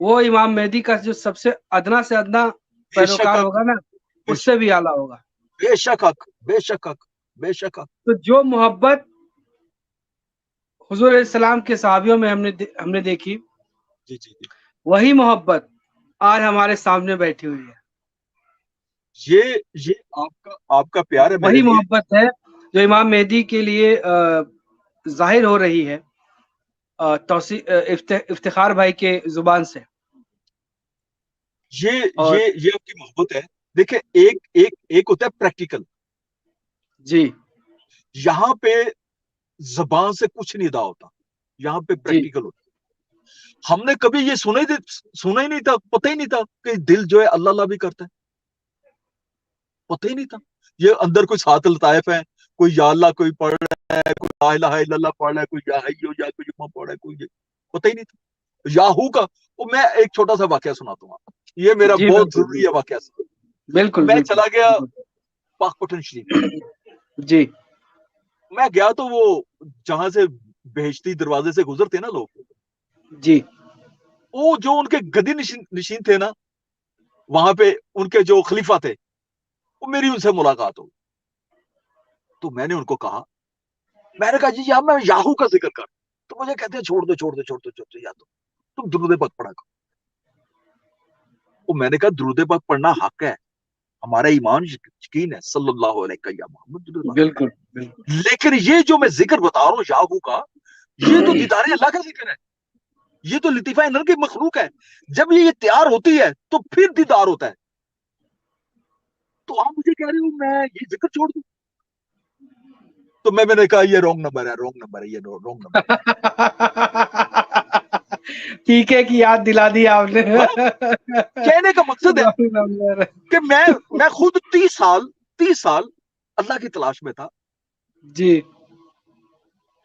वो इमाम मेहदी का जो सबसे अदना से अदना बेशक पैरोकार हक, होगा ना, बेशक उससे भी आला होगा। बेशक हक, बेशक हक, बेशक हक। तो जो मोहब्बत हुजूर सलाम के सहाबियों में हमने देखी, जी जी जी। वही मोहब्बत आज हमारे सामने बैठी हुई है। ये आपका प्यार है मेरे वही लिए। मोहब्बत है जो इमाम मेहदी के लिए जाहिर हो रही है इफ्तिखार भाई के जुबान से। ये और ये आपकी मोहब्बत है। देखिए, एक एक एक होता है प्रैक्टिकल, जी यहाँ पे जबान से कुछ नहीं अदा होता, यहाँ पे जी प्रैक्टिकल होता है। हमने कभी ये सुना ही नहीं था, पता ही नहीं था कि दिल जो है अल्लाह अल्लाह भी करता है, पता ही नहीं था। ये अंदर कुछ सात लताइफ है, कोई या अल्लाह कोई पढ़ रहा है, कोई ला इलाहा इल्लल्लाह पढ़ रहा है, कोई या हय्यो या कोई युम्मा पढ़ रहा है, कोई पता ही नहीं था याहू का। वो मैं एक छोटा सा वाकया सुनाता हूँ, ये मेरा जी बहुत बिल्कुल जरूरी है वाकया। बिल्कुल मैं बिल्कुल चला गया बिल्कुल। पाकपटन शरीफ, जी मैं गया तो वो जहां से बेहश्ती दरवाजे से गुजरते ना लोग, जी वो जो उनके गदी नशीन थे ना, वहां पे उनके जो खलीफा थे, वो मेरी उनसे मुलाकात हो। तो मैंने उनको कहा, मैंने कहा जी यार मैं याहू का जिक्र कर, तो मुझे कहते हैं छोड़ दो छोड़ दो छोड़ दो छोड़ दो, या तो तुम दुरूद पाक पढ़ा करो। तो मैंने कहा दुरूद पाक पढ़ना हक है, हमारा ईमान यकीन है सल्लल्लाहु अलैहि मोहम्मद, बिल्कुल बिल्कुल। लेकिन ये जो मैं जिक्र बता रहा हूँ याहू का, ये तो दीदार अल्लाह का जिक्र है, ये तो लतीफा नर की मखलूक है। जब ये तैयार होती है तो फिर दीदार होता है। तो आप मुझे कह रहे हो मैं ये जिक्र छोड़ दूं? तो मैंने कहा ये रॉन्ग नंबर है, रॉन्ग नंबर है, ये रॉन्ग नंबर है। पीके की याद दिला दी आपने। हाँ, कहने का मकसद है कि मैं खुद 30 साल अल्लाह की तलाश में था। जी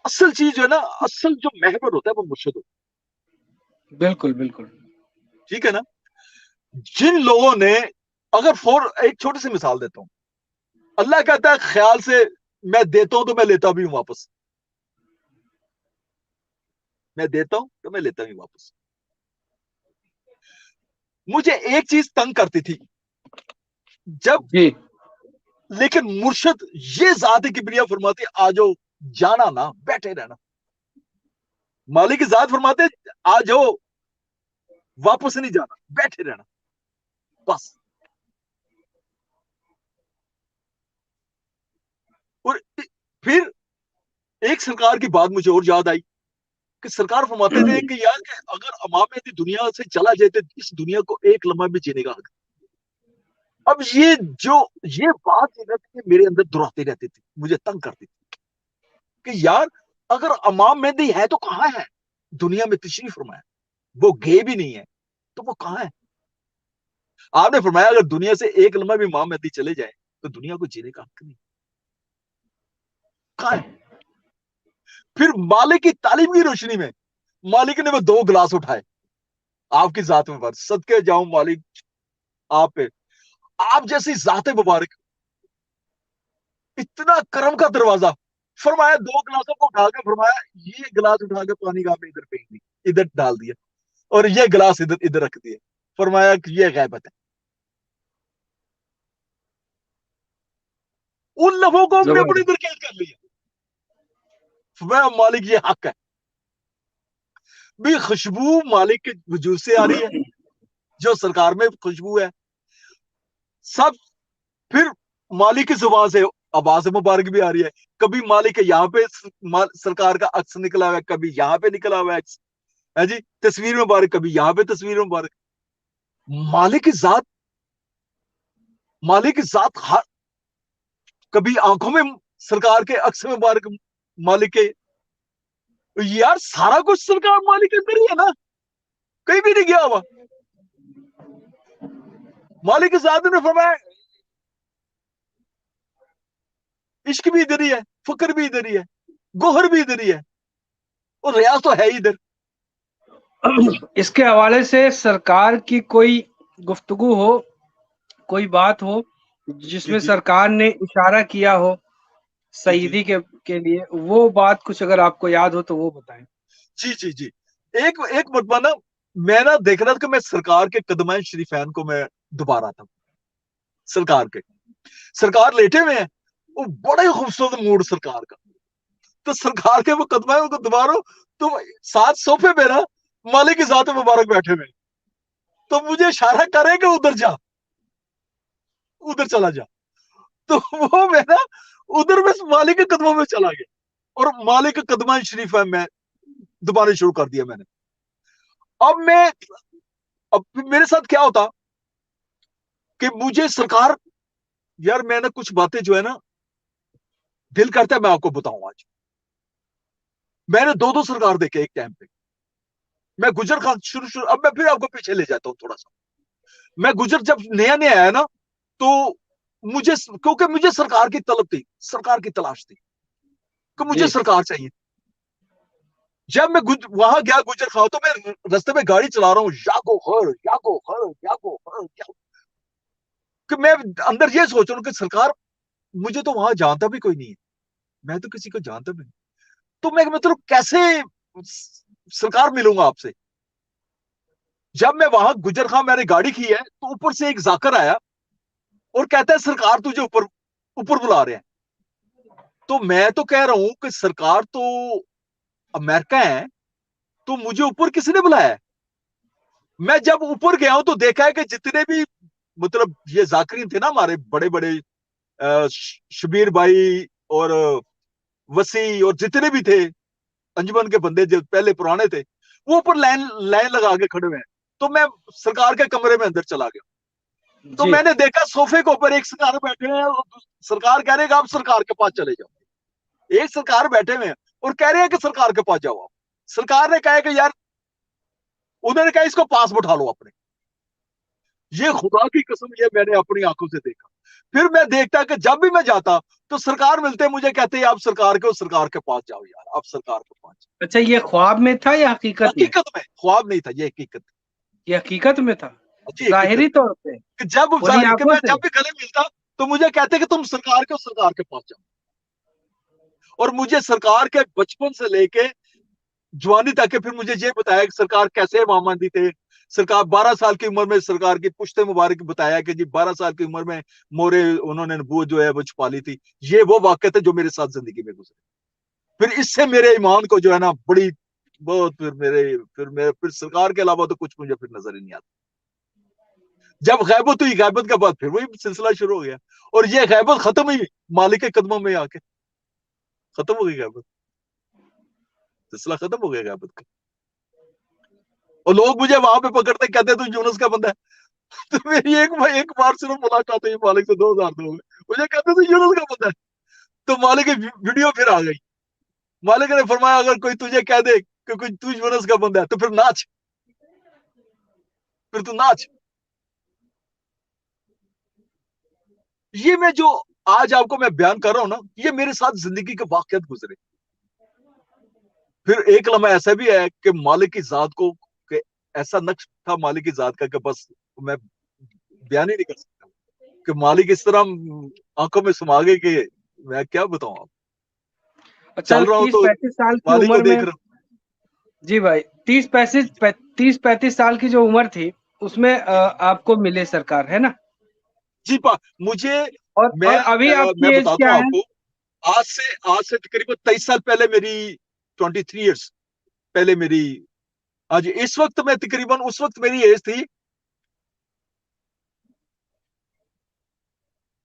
असल चीज जो है ना, असल जो महवर होता है वो मुर्शिद होता बिल्कुल बिल्कुल। है, ठीक है ना। जिन लोगों ने, अगर एक छोटी सी मिसाल देता हूं, अल्लाह कहता है ख्याल से मैं देता हूं तो मैं लेता भी हूं वापस, मैं देता हूं तो मैं लेता भी हूं वापस। मुझे एक चीज तंग करती थी जब, जी लेकिन मुर्शिद ये जात की किबरिया फरमाती, आ जाओ, जाना ना, बैठे रहना। मालिक की जात फरमाते आ जाओ, वापस नहीं जाना, बैठे रहना बस। और फिर एक सरकार की बात मुझे और याद आई कि सरकार फरमाते थे कि यार कि अगर अमाम मेहदी दुनिया से चला जाए तो इस दुनिया को एक लम्हा भी जीने का हक। अब ये बात मेरे अंदर दुहराती रहती थी, मुझे तंग करती थी कि यार अगर अमाम मेहदी है तो कहां है, दुनिया में तशरीफ फरमाया, वो गए भी नहीं है तो वो कहां है। आपने फरमाया अगर दुनिया से एक लम्हा भी इमाम मेहदी चले जाए तो दुनिया को जीने का हक नहीं, कहां है। फिर मालिक की तालीम की रोशनी में मालिक ने वो 2 गिलास उठाए आपकी जात में, पर सदके जाऊं मालिक आप पे, आप जैसी जाते मुबारक, इतना करम का दरवाजा। फरमाया 2 गिलासों को उठा के फरमाया ये गिलास उठा के पानी का आपने इधर फेंक दी, इधर डाल दिया, और ये गिलास इधर इधर रख दिया। फरमाया कि ये गैबत है। उन लफ्जों को हमने अपनी जबरदस्त। इधर कैद कर लिया। फरमाया मालिक ये हक है भी, खुशबू मालिक के वजूद से आ रही है, जो सरकार में खुशबू है सब। फिर मालिक की जुबान से आवाज मुबारक भी आ रही है, कभी मालिक के यहाँ पे सरकार का अक्स निकला हुआ है, कभी यहाँ पे निकला हुआ है अक्स, है जी, तस्वीर मुबारक, कभी यहाँ पे तस्वीर मुबारक। मालिक की जात, मालिक की जात कभी आंखों में सरकार के अक्स मुबारक मालिक के, यार सारा कुछ सरकार मालिक के अंदर ही है ना, कहीं भी नहीं गया हुआ। मालिक की जात ने फरमाया इश्क भी इधर ही है, फकर भी इधर ही है, गोहर भी इधर ही है, और रियाज तो है ही इधर। इसके हवाले से सरकार की कोई गुफ्तगू हो, कोई बात हो जी जिसमें जी सरकार ने इशारा किया हो जी जी सईदी के लिए, वो बात कुछ अगर आपको याद हो तो वो बताएं। जी जी जी। एक एक मरतबा ना میں نا دیکھ رہا تھا کہ میں سرکار کے قدمین شریفین کو میں دوبارہ تھا، سرکار لیٹے ہوئے ہیں، وہ بڑے خوبصورت موڈ سرکار کا، تو سرکار کے وہ قدمین کو دوبارہ، تو ساتھ صوفے پہ نا مالک کی ذات مبارک بیٹھے ہوئے، تو مجھے اشارہ کرے کہ ادھر جا، ادھر چلا جا، تو وہ میں نا ادھر میں مالک کے قدموں میں چلا گیا، اور مالک کے قدمین شریف ہے میں دوبارہ شروع کر دیا میں نے۔ اب میرے ساتھ کیا ہوتا کہ مجھے سرکار، یار میں نے کچھ باتیں جو ہے نا دل کرتا ہے میں آپ کو بتاؤں آج۔ میں نے دو سرکار دیکھے ایک ٹائم پہ، میں گجر خان شروع اب میں پھر آپ کو پیچھے لے جاتا ہوں تھوڑا سا۔ میں گجر جب نیا آیا نا، تو مجھے کیونکہ مجھے سرکار کی طلب تھی، سرکار کی تلاش تھی کہ مجھے سرکار چاہیے۔ جب میں وہاں گیا گجر خان، تو میں رستے میں گاڑی چلا رہا ہوں، کہ میں اندر یہ سوچ رہا ہوں کہ سرکار مجھے تو وہاں جانتا بھی کوئی نہیں ہے، میں تو کسی کو جانتا بھی نہیں، تو میں مطلب کیسے سرکار ملوں گا آپ سے۔ جب میں وہاں گجر خان میں نے گاڑی کی ہے، تو اوپر سے ایک ذاکر آیا اور کہتا ہے سرکار تجھے اوپر بلا رہے ہیں۔ تو میں تو کہہ رہا ہوں کہ سرکار تو امریکہ ہے، تو مجھے اوپر کس نے بلایا ہے؟ میں جب اوپر گیا ہوں تو دیکھا ہے کہ جتنے بھی مطلب یہ ذاکرین تھے نا ہمارے بڑے بڑے، شبیر بھائی اور وسیع اور جتنے بھی تھے انجمن کے بندے جو پہلے پرانے تھے، وہ اوپر لائن لگا کے کھڑے ہوئے ہیں۔ تو میں سرکار کے کمرے میں اندر چلا گیا، تو میں نے دیکھا صوفے کے اوپر ایک سرکار بیٹھے ہیں، سرکار کہہ رہے کہ آپ سرکار کے پاس چلے جاؤ۔ ایک سرکار بیٹھے ہوئے ہیں اور کہہ رہے ہیں کہ سرکار کے پاس جاؤ آپ۔ سرکار نے کہا کہ یار، انہوں نے کہا اس کو پاس بٹھا لو اپنے۔ یہ خدا کی قسم، یہ میں نے اپنی آنکھوں سے دیکھا۔ پھر میں دیکھتا کہ جب بھی میں جاتا تو سرکار ملتے مجھے کہتے ہیں آپ سرکار کے پاس جاؤ یار، آپ سرکار کے پاس جاؤ۔ اچھا، یہ خواب میں تھا یا حقیقت میں؟ حقیقت میں، خواب نہیں تھا، یہ حقیقت، یہ حقیقت میں تھا، جی ظاہری حقیقت طور پہ کہ جب کھلی آنکھوں میں سے؟ جب بھی گلے ملتا تو مجھے کہتے کہ تم سرکار کے پاس جاؤ۔ اور مجھے سرکار کے بچپن سے لے کے جوانی تک پھر مجھے یہ بتایا کہ سرکار کیسے مامندی تھے۔ سرکار 12 سال کی عمر میں سرکار کی پشت مبارک بتایا کہ جی 12 سال کی عمر میں مورے انہوں نے نبوت جو ہے وہ چھپا لی تھی۔ یہ وہ واقعہ تھے جو میرے ساتھ زندگی میں گزرے۔ پھر اس سے میرے ایمان کو جو ہے نا بڑی بہت پھر سرکار کے علاوہ تو کچھ مجھے پھر نظر ہی نہیں آتا۔ جب غیبت ہوئی، غیبت کے بعد پھر وہی سلسلہ شروع ہو گیا، اور یہ غیبت ختم ہوئی مالک کے قدموں میں آ کے ختم ہو گئی غیبت، سلسلہ ختم ہو گیا غیبت کا۔ اور لوگ مجھے وہاں پہ پکڑتے کہتے تو یونس کا بندہ ہے، تو میری ایک بار صرف ملاقات ہوئی مالک سے 2002 میں، مجھے کہتے تو یونس کا بندہ ہے، تو مالک کی ویڈیو پھر آ گئی۔ مالک نے فرمایا اگر کوئی تجھے کہہ دے کہ کوئی تو یونس کا بندہ ہے تو پھر ناچ، پھر تو ناچ۔ یہ میں جو آج آپ کو میں بیان کر رہا ہوں نا، یہ میرے ساتھ زندگی کے واقعات گزرے۔ پھر ایک لمحہ ایسا بھی ہے کہ مالک کی ذات کو کہ ایسا نقش تھا مالک کی ذات کا کہ بس میں بیان ہی نہیں کر سکتا کہ مالک اس طرح آنکھوں میں سما گئے کہ میں کیا بتاؤں آپ۔ اچھا، چل رہا ہوں تو 30-35 سال کی مالک کو عمر میں، دیکھ رہا ہوں۔ جی بھائی، 30-35 سال کی جو عمر تھی اس میں آپ کو ملے سرکار، ہے نا؟ جی مجھے اور ابھی آپ میں کی ایج بتاتا کیا ہوں ہے؟ آپ کو، آج سے تقریباً 23 سال پہلے میری 23 ایئرس پہلے میری، آج اس وقت میں تقریباً اس وقت میری ایج تھی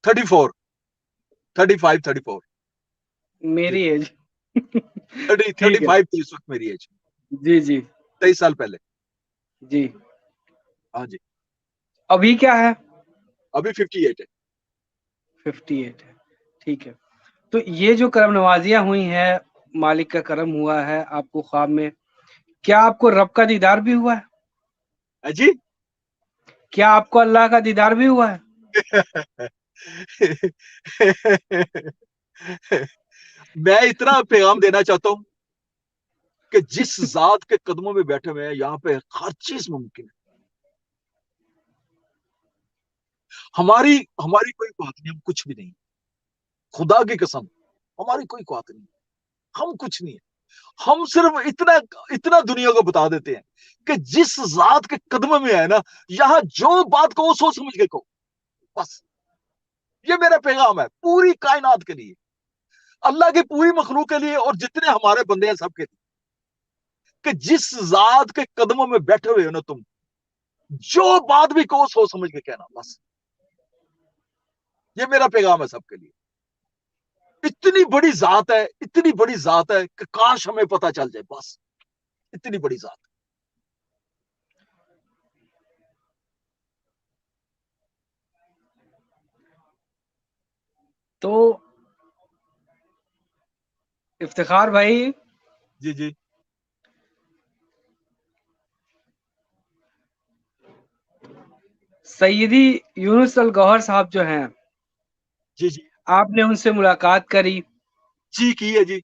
35 میری ایج ٹھیک ہے، 35 تھی اس وقت میری ایج، جی جی 23 سال پہلے۔ جی۔ ہاں جی، ابھی کیا ہے؟ ابھی 58 ہے۔ 58 ہے، ٹھیک ہے۔ تو یہ جو کرم نوازیاں ہوئی ہیں، مالک کا کرم ہوا ہے آپ کو خواب میں، کیا آپ کو رب کا دیدار بھی ہوا ہے؟ جی کیا آپ کو اللہ کا دیدار بھی ہوا ہے؟ میں اتنا پیغام دینا چاہتا ہوں کہ جس ذات کے قدموں میں بیٹھے ہوئے ہیں یہاں پہ ہر چیز ممکن ہے۔ ہماری کوئی بات نہیں، ہم کچھ بھی نہیں، خدا کی قسم ہماری کوئی بات نہیں، ہم کچھ نہیں ہے۔ ہم صرف اتنا دنیا کو بتا دیتے ہیں کہ جس ذات کے قدم میں ہے نا، یہاں جو بات کو وہ سوچ سمجھ کے کہو، بس یہ میرا پیغام ہے پوری کائنات کے لیے، اللہ کی پوری مخلوق کے لیے، اور جتنے ہمارے بندے ہیں سب کے لیے، کہ جس ذات کے قدموں میں بیٹھے ہوئے ہو نا تم، جو بات بھی کہو سوچ سمجھ کے کہنا، بس یہ میرا پیغام ہے سب کے لیے۔ اتنی بڑی ذات ہے، اتنی بڑی ذات ہے کہ کاش ہمیں پتہ چل جائے، بس اتنی بڑی ذات ہے۔ تو افتخار بھائی، جی جی سیدی یونس الگوہر صاحب جو ہیں، جی جی آپ نے ان سے ملاقات کری جی کی ہے جی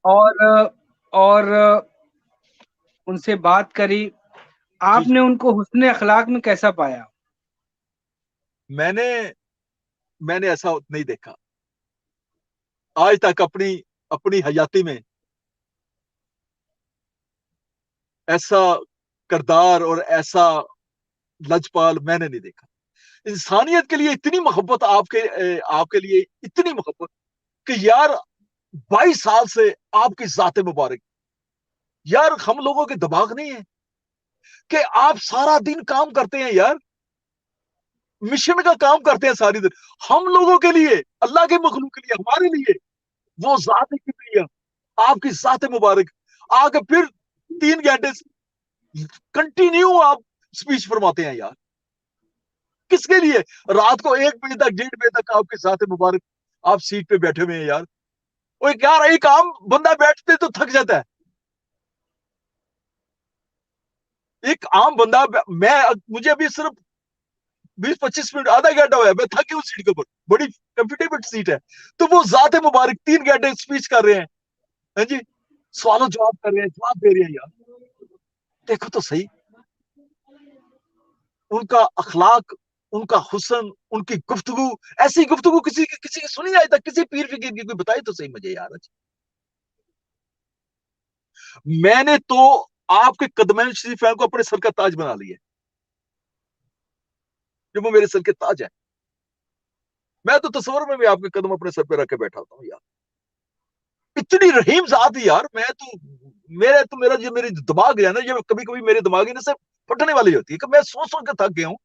اور ان سے بات کری، جی آپ جی نے ان کو حسن اخلاق میں کیسا پایا؟ میں نے ایسا نہیں دیکھا آج تک اپنی حیاتی میں، ایسا کردار اور ایسا لجپال میں نے نہیں دیکھا۔ انسانیت کے لیے اتنی محبت، آپ کے لیے اتنی محبت کہ یار 22 سال سے آپ کی ذات مبارک، یار ہم لوگوں کے دماغ نہیں ہے کہ آپ سارا دن کام کرتے ہیں یار، مشن کا کام کرتے ہیں ساری دن، ہم لوگوں کے لیے، اللہ کے مخلوق کے لیے، ہمارے لیے وہ ذات کبریا، آپ کی ذات مبارک آ کے پھر 3 گھنٹے کنٹینیو آپ سپیچ فرماتے ہیں یار، کس کے لیے؟ رات کو 1 بجے تک 1:30 بجے تک آپ کے ذات مبارک آپ سیٹ پہ بیٹھے ہوئے ہیں یار۔ وہ یار ایک عام بندہ بیٹھتے تو تھک جاتا ہے، ایک عام بندہ، مجھے ابھی صرف 20-25 منٹ، آدھا گھنٹہ ہوا ہے، میں تھک گیا سیٹ کے اوپر، بڑی کمفرٹیبل سیٹ ہے، تو وہ ذات مبارک 3 گھنٹے سپیچ کر رہے ہیں، ہاں جی، سوال و جواب کر رہے ہیں، جواب دے رہے ہیں یار، دیکھو تو صحیح ان کا اخلاق، ان کا حسن، ان کی گفتگو، ایسی گفتگو کسی کی سنی آج تک، کسی پیر فقیر کی کوئی بتائی تو صحیح مجھے یار۔ میں نے تو آپ کے قدمین شریفین کو اپنے سر کا تاج بنا لیا، جو وہ میرے سر کے تاج ہے، میں تو تصور میں بھی آپ کے قدم اپنے سر پہ رکھ کے بیٹھا ہوتا ہوں یار، اتنی رحیم ذات یار۔ میرا جو میری دماغ ہے نا، یہ کبھی کبھی میرے دماغ سے پھٹنے والی ہوتی ہے کہ میں سوچ کے تھک گیا ہوں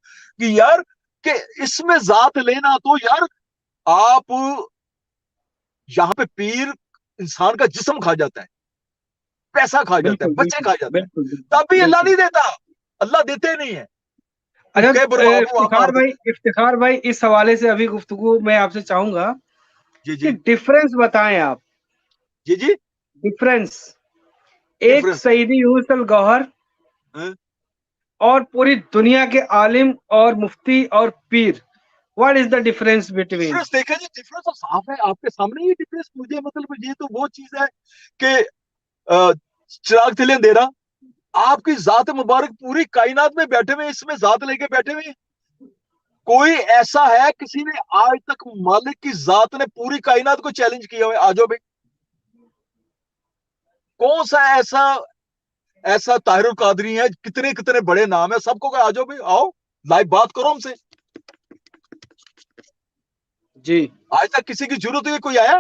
کہ یار کہ اس میں ذات لینا تو یار، آپ یہاں پہ پیر انسان کا جسم کھا جاتا ہے، پیسہ کھا جاتا ہے، بالکل بچے بالکل کھا جاتا ہے، بالکل بالکل تب بھی اللہ بالکل۔ نہیں دیتا، اللہ دیتے نہیں ہے، اچھا بھوکے بربابو آپ مار دیتے ہیں۔ افتخار بھائی، اس حوالے سے ابھی گفتگو میں آپ سے چاہوں گا جی کہ جی ڈفرنس بتائیں آپ، جی جی ڈفرنس ایک ڈفرنس سیدی یونس الگوہر اور پوری دنیا کے عالم اور مفتی اور پیر، what is the difference between? Difference دیکھیں جی، ڈفرنس تو صاف ہے آپ کے سامنے، یہ ڈفرنس مجھے مطلب یہ تو وہ چیز ہے کہ چراغ تلے اندھیرا، آپ کی ذات مبارک پوری کائنات میں بیٹھے ہوئے، اس میں ذات لے کے بیٹھے ہوئے، کوئی ایسا ہے کسی نے آج تک مالک کی ذات نے پوری کائنات کو چیلنج کیا ہوئے؟ آجو بھائی، کون سا ایسا طاہر القادری ہے، کتنے بڑے نام ہے، سب کو کہ آجو بھائی، آؤ لائیو بات کرو ہم سے، جی آج تک کسی کی ضرورت ہوئی کوئی آیا؟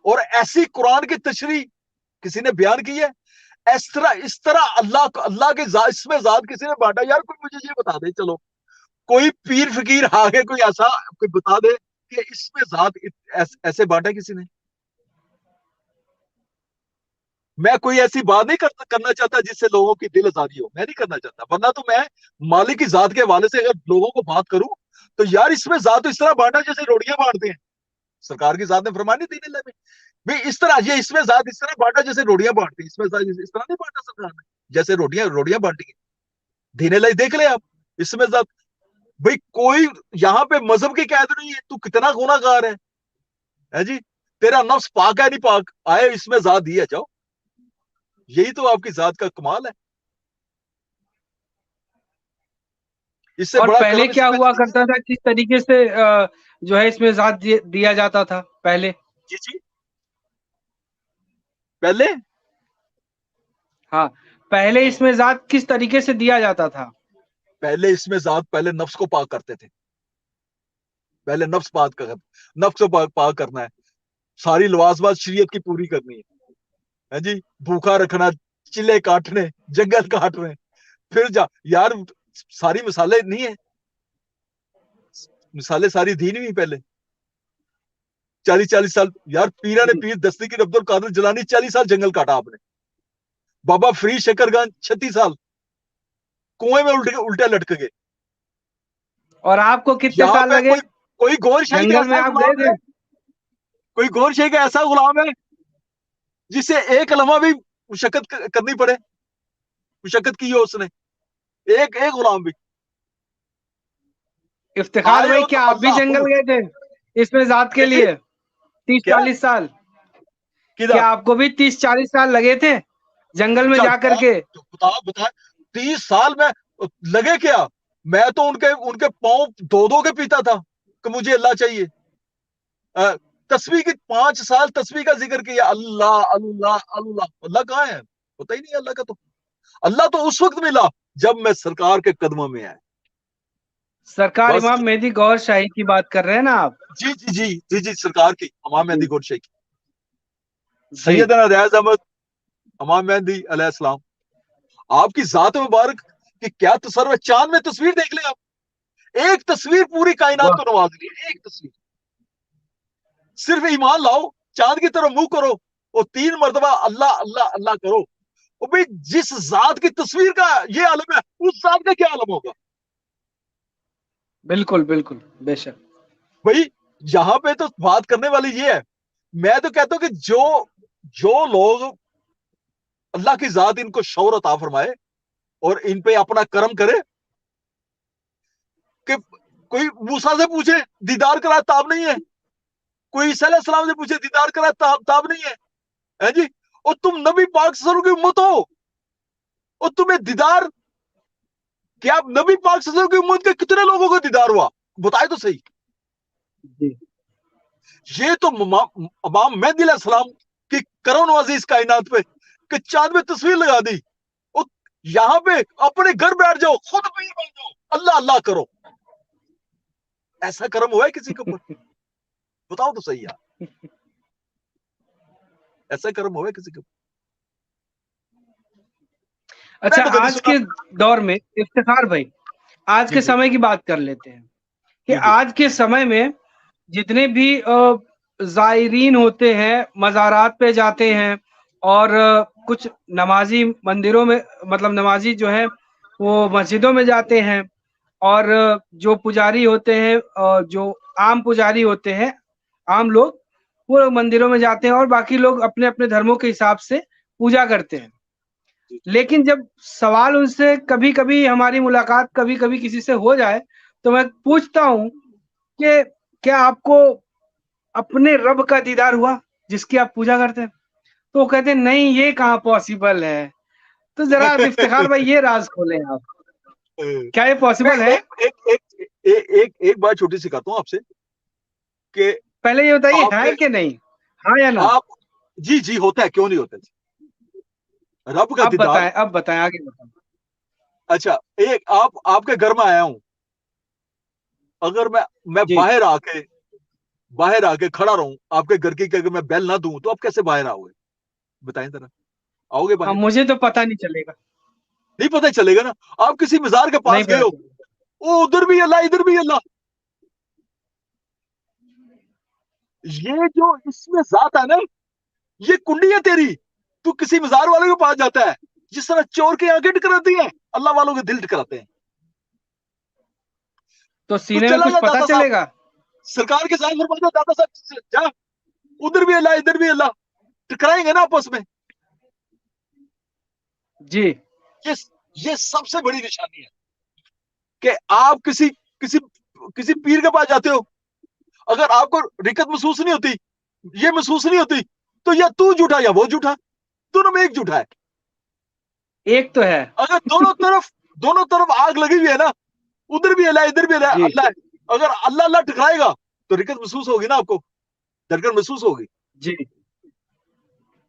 اور ایسی قرآن کی تشریح کسی نے بیان کی ہے؟ اس طرح اللہ کے اس میں ذات کسی نے بانٹا؟ یار کوئی مجھے یہ بتا دے، چلو کوئی پیر فقیر آگے کوئی ایسا کوئی بتا دے کہ اس میں ذات ایسے بانٹا کسی نے؟ میں کوئی ایسی بات نہیں کرنا چاہتا جس سے لوگوں کی دل آزاری ہو، میں نہیں کرنا چاہتا، ورنہ تو میں مالک کی ذات کے حوالے سے اگر لوگوں کو بات کروں تو یار اس میں ذات تو اس طرح بانٹا جیسے روٹیاں بانٹتے ہیں، سرکار کی ذات نے فرمایا نہیں دین اللہ میں بھائی اس طرح، یہ اس میں ذات اس طرح بانٹا جیسے روٹیاں بانٹتے ہیں، اس میں ذات اس طرح نہیں بانٹا سرکار نے جیسے روٹیاں بانٹی ہیں، دین اللہ دیکھ لیں آپ، اس میں ذات بھائی کوئی یہاں پہ مذہب کی قید نہیں ہے، تو کتنا گناہ گار ہے جی، تیرا نفس پاک ہے نہیں پاک، آئے اس میں ذات دی ہے، جاؤ، یہی تو آپ کی ذات کا کمال ہے، اس سے اور بڑا پہلے کرم اس کیا میں ہوا نہیں۔ کرتا تھا، کس طریقے سے جو ہے اس میں ذات دیا جاتا تھا پہلے؟ جی جی پہلے ہاں پہلے اس میں ذات کس طریقے سے دیا جاتا تھا؟ پہلے اس میں ذات پہلے نفس کو پاک کرتے تھے. پہلے نفس نفس کو پاک کرنا ہے. ساری لوازمات شریعت کی پوری کرنی ہے جی. بھوکا رکھنا, چلے کاٹنے, جنگل کاٹنے, پھر یار ساری مثالیں نہیں ہیں, مثالیں ساری دی نہیں پہلے. 40 سال یار پیرا نے پیر دستگیر عبد القادر جیلانی 40 سال جنگل کاٹا آپ نے. بابا فرید شکر گان 36 سال کنویں میں الٹے لٹک گئے. اور آپ کو کتنے یہاں سال پہ لگے کوئی گور شاہی کا جنگل میں ایسا آپ گئے غلام تھے؟ ہے, کوئی گور شاہی کا ایسا غلام ہے جسے ایک لمحہ بھی مشقت کرنی پڑے؟ مشقت کی ہے اس نے ایک غلام بھی. افتخار آئے بھائی ہو تو کیا آپ بھی اللہ جنگل گئے تھے اس میں ذات کے لیے 30-40 سال؟ کدھر کیا آپ کو بھی 30-40 سال لگے تھے جنگل میں جا کر کے؟ بتا 30 سال میں لگے کیا؟ میں تو ان کے پاؤں دو کے پیتا تھا کہ مجھے اللہ چاہیے. تسبیح کی 5 سال تسبیح کا ذکر کیا, اللہ اللہ اللہ. اللہ کہاں ہے؟ پتہ ہی نہیں اللہ کا. تو اللہ تو اس وقت ملا جب میں سرکار کے قدموں میں آیا. سرکار بس امام مہدی گور شاہی کی بات کر رہے ہیں نا آپ؟ جی جی جی جی جی سرکار کی امام جی مہدی گور شاہی کی. جی سیدنا ریاض احمد امام مہدی علیہ السلام, آپ کی ذات مبارک کی کیا تصور ہے. چاند میں تصویر دیکھ لیں آپ, ایک تصویر پوری کائنات واہ کو نواز لی, ایک تصویر. صرف ایمان لاؤ, چاند کی طرف منہ کرو اور 3 مرتبہ اللہ اللہ اللہ کرو. اور بھائی جس ذات کی تصویر کا یہ عالم ہے اس ذات کا کیا عالم ہوگا؟ بالکل بالکل بے شک. بھائی یہاں پہ تو بات کرنے والی یہ ہے. میں تو کہتا ہوں کہ جو لوگ اللہ کی ذات ان کو شعور عطا فرمائے اور ان پہ اپنا کرم کرے, کہ کوئی موسیٰ سے پوچھے دیدار کرا تاب نہیں ہے, کوئی عیسیٰ علیہ السلام سے پوچھے دیدار کرا تاب نہیں ہے جی. اور تم نبی پاک صلی اللہ علیہ وسلم کی امت ہو اور تمہیں دیدار, کیا نبی پاک صلی اللہ علیہ وسلم کی امت کے کتنے لوگوں کو دیدار ہوا؟ بتائے تو صحیح. جی یہ تو امام مہدی علیہ السلام کی کرم نوازی اس کائنات پہ کہ چاند میں تصویر لگا دی. اور یہاں پہ اپنے گھر بیٹھ جاؤ, خود پیر بن جاؤ, اللہ اللہ کرو. ایسا کرم ہوا ہے کسی کے اوپر؟ بتاؤ تو صحیح یار, ایسا کرم ہوا ہے کسی کے اوپر؟ اچھا میں تو کبھی آج سنا. کے دور میں افتخار بھائی آج جی کے جی سمے کی بات کر لیتے ہیں کہ جی جی آج کے سمے میں جتنے بھی زائرین ہوتے ہیں مزارات پہ جاتے ہیں اور کچھ نمازی مندروں میں مطلب نمازی جو ہے وہ مسجدوں میں جاتے ہیں, اور جو پجاری ہوتے ہیں جو عام پجاری ہوتے ہیں عام لوگ وہ مندروں میں جاتے ہیں اور باقی لوگ اپنے اپنے دھرموں کے حساب سے پوجا کرتے ہیں. جی لیکن جب سوال ان سے کبھی کبھی ہماری ملاقات کبھی کبھی کسی سے ہو جائے تو میں پوچھتا ہوں کہ کیا آپ کو اپنے رب کا دیدار ہوا جس کی آپ پوجا کرتے ہیں؟ تو وہ کہتے ہیں نہیں یہ کہاں پاسبل ہے. تو ذرا افتخار بھائی یہ راز کھولیں آپ, کیا یہ میں پاسبل ہے؟ ایک بات چھوٹی سی کہتا ہوں آپ سے کہ پہلے یہ بتائیے آپ ہے کہ نہیں, ہاں یا نا؟ آپ جی جی ہوتا ہے, کیوں نہیں ہوتا جی. رب کا دیدار. اب بتائیں آگے بتائیں. اچھا آپ کے گھر میں آیا ہوں, اگر میں جی باہر آ کے کھڑا رہوں آپ کے گھر کی کہ اگر میں بیل نہ دوں تو آپ کیسے باہر آؤ گے؟ بتائیں ذرا, آؤ گے ہاں باہر؟ مجھے تو پتہ نہیں چلے گا, نہیں پتہ چلے گا نا. آپ کسی مزار کے نہیں پاس گئے پتا ہو, چلے گا. او ادھر بھی اللہ ادھر بھی اللہ. یہ جو اس میں ذات ہے نا, یہ کنڈی ہے تیری. تو کسی مزار والے کے پاس جاتا ہے, جس طرح چور کی آنکھیں ٹکراتی ہیں اللہ والوں کے دل ٹکراتے ہیں. تو تو سینے میں چلا کچھ جا پتا دادا صاحب, چلے گا؟ سرکار کے ساتھ فرماتا دادا صاحب جا, ادھر بھی اللہ ادھر بھی اللہ, ٹکرائیں گے نا آپس میں. جی یہ سب سے بڑی نشانی ہے کہ آپ کسی پیر کے پاس جاتے ہو, اگر آپ کو رکت محسوس نہیں ہوتی, یہ محسوس نہیں ہوتی, تو یا تو جھوٹا یا وہ جھوٹا, دونوں میں ایک جھوٹا ہے. ایک تو ہے. اگر دونوں طرف آگ لگی ہوئی ہے نا, ادھر بھی اللہ ادھر بھی اللہ جی اللہ ہے, اگر اللہ اللہ ٹکرائے گا تو رکت محسوس ہوگی نا آپ کو, دھڑکن محسوس ہوگی, جی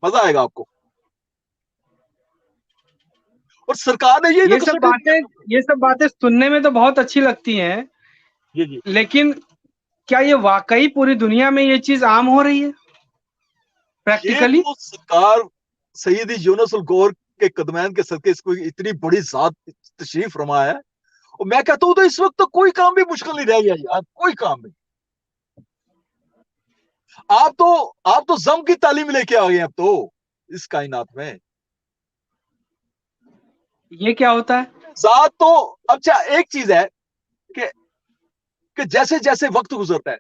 مزہ آئے گا آپ کو. اور سرکار نے یہ سب باتیں سننے میں تو بہت اچھی لگتی ہیں، جی جی، لیکن کیا یہ واقعی پوری دنیا میں یہ چیز عام ہو رہی ہے یہ پریکٹیکلی؟ تو سرکار سیدی یونس الغور کے قدمین کے صدقے اس کو اتنی بڑی ذات تشریف فرما ہے، اور میں کہتا ہوں تو اس وقت تو کوئی کام بھی مشکل نہیں رہ گیا یار، کوئی کام نہیں. آپ تو زم کی تعلیم لے کے آ گئے اب تو اس کائنات میں. یہ کیا ہوتا ہے؟ ذات تو اچھا ایک چیز ہے کہ جیسے جیسے وقت گزرتا ہے،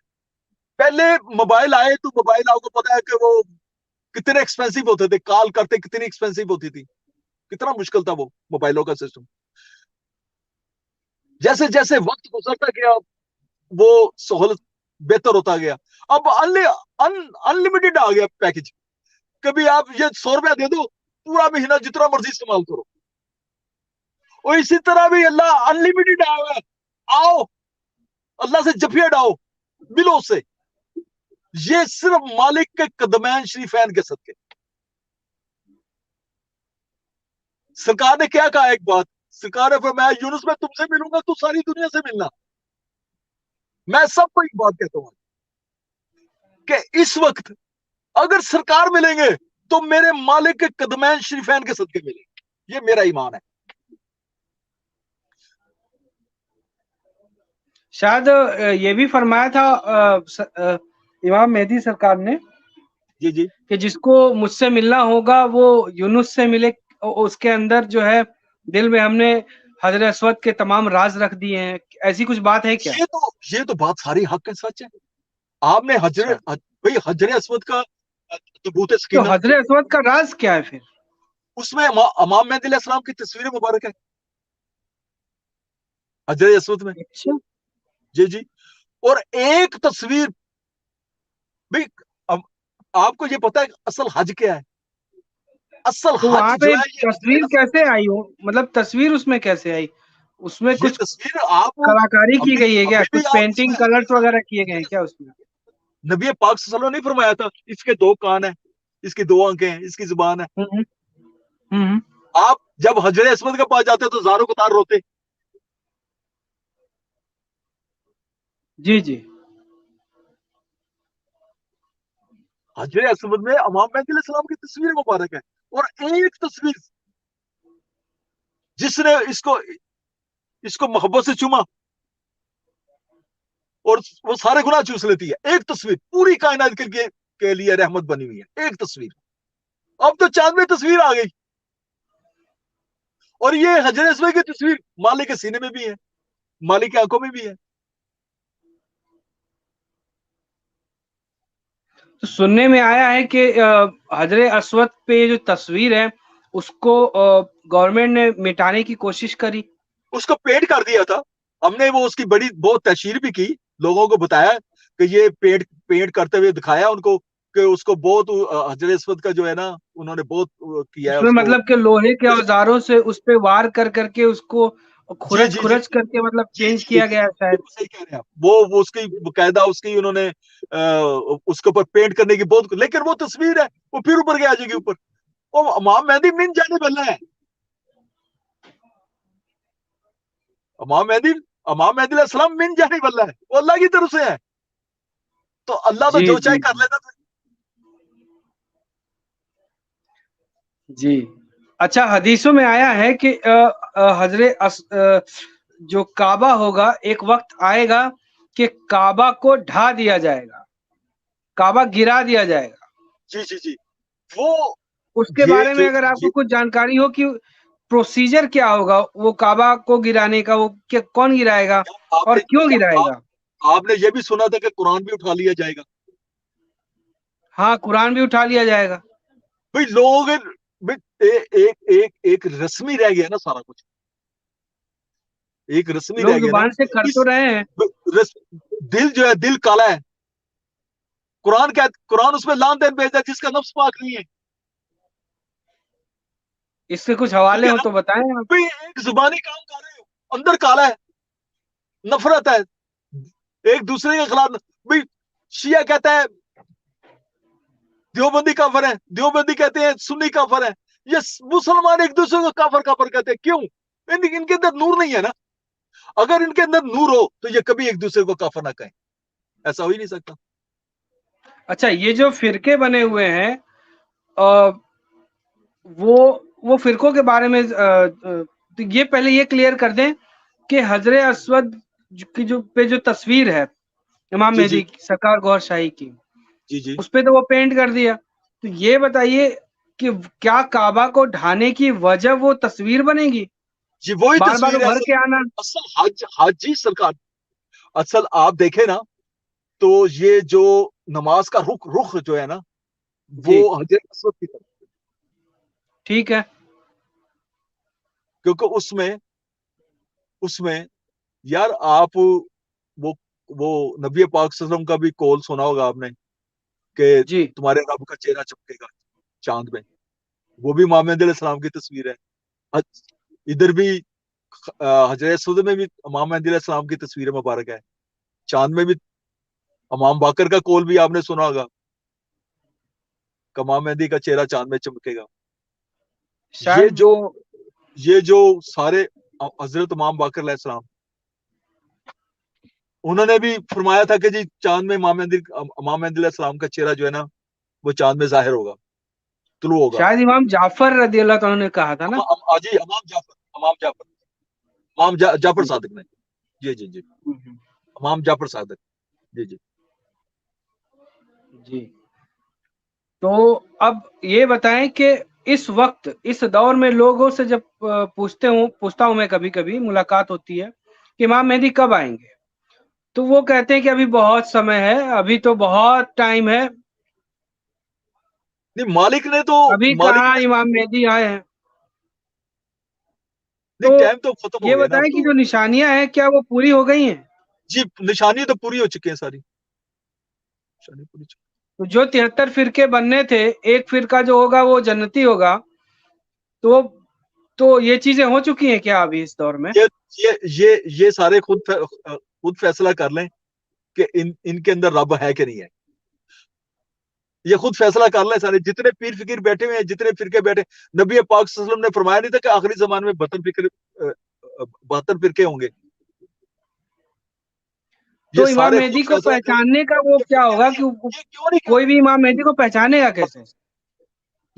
پہلے موبائل آئے تو موبائل آپ کو پتا ہے کہ وہ کتنے ایکسپینسو ہوتے تھے، کال کرتے کتنی ایکسپینسو ہوتی تھی، کتنا مشکل تھا وہ موبائلوں کا سسٹم. جیسے جیسے وقت گزرتا گیا وہ سہولت بہتر ہوتا گیا. اب انلمیٹڈ آ گیا پیکج، کبھی آپ یہ 100 روپیہ دے دو پورا مہینہ جتنا مرضی استعمال کرو. اور اسی طرح بھی اللہ انلمیٹڈ آیا ہوا ہے، آؤ اللہ سے جفیہ ڈاؤ، ملو سے. یہ صرف مالک کے قدمین شریفین کے صدقے. سرکار نے کیا کہا؟ ایک بات سرکار نے فرمایا یونس میں تم سے ملوں گا تو ساری دنیا سے ملنا. میں سب کو ایک بات کہتا ہوں کہ اس وقت اگر سرکار ملیں گے تو میرے مالک کے قدمین شریفین کے صدقے ملیں گے. یہ میرا ایمان ہے. شاید یہ بھی فرمایا تھا امام مہدی سرکار نے جی جی، کہ جس کو مجھ سے ملنا ہوگا وہ یونس سے ملے. اس کے اندر جو ہے دل میں ہم نے حضرت اسود کے تمام راز رکھ دیے ہیں. ایسی کچھ بات ہے کیا؟ یہ تو بات ساری حق ہے، سچ ہے. آپ نے حجر اسود کا تبوت تو سکینہ، حضرت اسود کا راز کیا ہے پھر؟ اس میں امام مہدی علیہ السلام کی تصویر مبارک ہے حجر اسود میں. اچھا، جی جی. اور ایک تصویر بھی آپ کو یہ پتا ہے اصل حج کیا ہے؟ اصل تو حج وہاں پہ جو ہے یہ تصویر کیسے آئی ہو؟ مطلب تصویر اس میں کیسے آئی؟ اس میں یہ کچھ تصویر آپ کلاکاری کی گئی ہے کیا؟ ابھی بھی کچھ آپ اس پینٹنگ میں کلرز وغیرہ کیے گئے ہیں کیا اس میں؟ نبی پاک صلی اللہ علیہ وسلم نے فرمایا تھا اس کے 2 کان ہیں، اس کی 2 آنکھیں ہیں، اس کی زبان ہے. آپ جب حجر اسود کے پاس جاتے تو زاروں قطار روتے. جی جی. حجر اسود میں امام مہدی علیہ السلام کی تصویر مبارک ہے. اور ایک تصویر جس نے اس کو محبت سے چوما اور وہ سارے گناہ چوس لیتی ہے. ایک تصویر پوری کائنات کے لیے رحمت بنی ہوئی ہے، ایک تصویر. اب تو 4ویں تصویر آ گئی، اور یہ حجر اسود کی تصویر مالک کے سینے میں بھی ہے، مالک کی آنکھوں میں بھی ہے. تو سننے میں آیا ہے کہ حجر اسود پہ جو تصویر ہے اس کو گورنمنٹ نے مٹانے کی کوشش کری. اس کو پینٹ کر دیا تھا ہم نے. وہ اس کی بڑی بہت تشہیر بھی کی، لوگوں کو بتایا کہ یہ پینٹ کرتے ہوئے دکھایا ان کو کہ اس کو بہت حجر اسود کا جو ہے نا انہوں نے بہت کیا ہے اس میں اس کو. مطلب کہ لوہے کے اوزاروں سے اس پہ وار کر کے اس کو جی جی جی کھرچ کر کے مطلب جی چینج جی کیا جی، گیا ہے شاید. بالکل صحیح کہہ رہے ہیں آپ. وہ اس کی باقاعدہ اس کی انہوں نے اس کے اوپر پینٹ کرنے کی بہت، لیکن وہ تصویر ہے وہ پھر اوپر گیا جائے گی اوپر. وہ امام مہدی من جانے والا ہے. امام مہدی علیہ السلام من جانے والا ہے، وہ اللہ کی طرف سے ہے. تو اللہ تو جی جو جی چاہے کر لیتا تھا. جی. اچھا، حدیثوں میں آیا ہے کہ جو کعبہ ہوگا ایک وقت آئے گا کہ کعبہ کو ڈھا دیا جائے گا، کعبہ گرا دیا جائے گا. جی جی جی. وہ اس کے یہ بارے جو میں اگر آپ یہ کو کچھ جانکاری ہو کہ پروسیجر کیا ہوگا وہ کعبہ کو گرانے کا، وہ کون گرائے گا آپ اور نے کیوں گرائے گا؟ آپ نے یہ بھی سنا تھا کہ قرآن بھی اٹھا لیا جائے گا. ہاں، قرآن بھی اٹھا لیا جائے گا. بھائی لوگ ایک رسمی رہ گیا نا سارا کچھ، ایک رسمی لوگ رہ گیا نا. زبان سے کر تو رہے ہیں. دل جو ہے دل کالا ہے. قرآن اس میں لان دین بھیجا جس کا نفس پاک نہیں ہے. اس سے کچھ حوالے ٹھیک ہے ہوں نا؟ تو بتائیں آپ. بھائی ایک زبانی کام کر رہے ہو، اندر کالا ہے، نفرت ہے ایک دوسرے کے خلاف. بھائی شیعہ کہتا ہے دیوبندی کافر ہے، دیوبندی کہتے ہیں سنی کافر ہے. یہ مسلمان ایک دوسرے کو کافر کافر کہتے ہیں، کیوں؟ ان کے اندر نور نہیں ہے نا. اگر ان کے اندر نور ہو تو یہ کبھی ایک دوسرے کو کافر نہ کہیں، ایسا ہو ہی نہیں سکتا. اچھا، یہ جو فرقے بنے ہوئے ہیں وہ فرقوں کے بارے میں یہ پہلے یہ کلیئر کر دیں کہ حجر اسود کی جو تصویر ہے امام جی جی مہدی سرکار گوھر شاہی کی، جی جی اس پہ تو وہ پینٹ کر دیا. تو یہ بتائیے کہ کیا کعبہ کو ڈھانے کی وجہ وہ تصویر بنے گی؟ جی وہی بار بار تصویر ہے. ابھر کے آنا. اصل حج جی سرکار، اصل آپ دیکھیں نا تو یہ جو نماز کا رخ جو ہے نا وہ جی حجر اسود کی طرف، ٹھیک ہے. کیونکہ اس میں یار آپ وہ نبی پاک صلی اللہ علیہ وسلم کا بھی قول سنا ہوگا آپ نے کہ جی تمہارے رب کا چہرہ چمکے گا چاند میں، وہ بھی امام مہدی علیہ السلام کی تصویر ہے. ادھر بھی حجر اسود میں بھی امام مہدی علیہ السلام کی تصویر مبارک ہے. چاند میں بھی امام باقر کا قول بھی آپ نے سنا ہوگا کہ امام مہدی کا چہرہ چاند میں چمکے گا. شاید وہ یہ جو سارے حضرت امام باقر علیہ السلام انہوں نے بھی فرمایا تھا کہ جی چاند میں امام مہدی علیہ السلام کا چہرہ جو ہے نا وہ چاند میں ظاہر ہوگا، طلوع ہوگا. شاید امام جعفر رضی اللہ تعالیٰ نے کہا تھا نا. جی امام جعفر صادق نے، جی جی جی امام جعفر صادق، جی جی جی. تو اب یہ بتائیں کہ اس وقت اس دور میں لوگوں سے جب پوچھتا ہوں میں، کبھی کبھی ملاقات ہوتی ہے کہ امام مہدی کب آئیں گے، تو وہ کہتے ہیں کہ ابھی بہت سمے ہے، ابھی تو بہت ٹائم ہے. نہیں مالک نے ابھی کہاں امام مہدی آئے ہیں؟ تو نہیں ٹائم تو ختم یہ ہو گیا نا اب بتائیں کہ تو. جو نشانیاں ہیں کیا وہ پوری ہو گئی ہیں؟ جی نشانی تو پوری ہو چکی ہیں ساری، نشانی پوری چکی. تو جو 73 فرقے بننے تھے، ایک فرقہ جو ہوگا وہ جنتی ہوگا، تو یہ چیزیں ہو چکی ہیں کیا ابھی اس دور میں؟ یہ سارے خود فیصلہ کر لیں کہ ان کے اندر رب ہے کہ نہیں ہے. یہ خود فیصلہ کر لیں سارے، جتنے پیر فقیر بیٹھے ہوئے ہیں، جتنے فرقے بیٹھے. نبی پاک صلی اللہ علیہ وسلم نے فرمایا نہیں تھا کہ آخری زمان میں 72 فرقے ہوں گے. تو یہ امام سارے مہدی خود کو فیصلہ کر لیں. پہچاننے کا وہ یہ کیا ہوگا کہ کیوں نہیں کوئی بھی امام مہدی کو پہچانے گا کیسے؟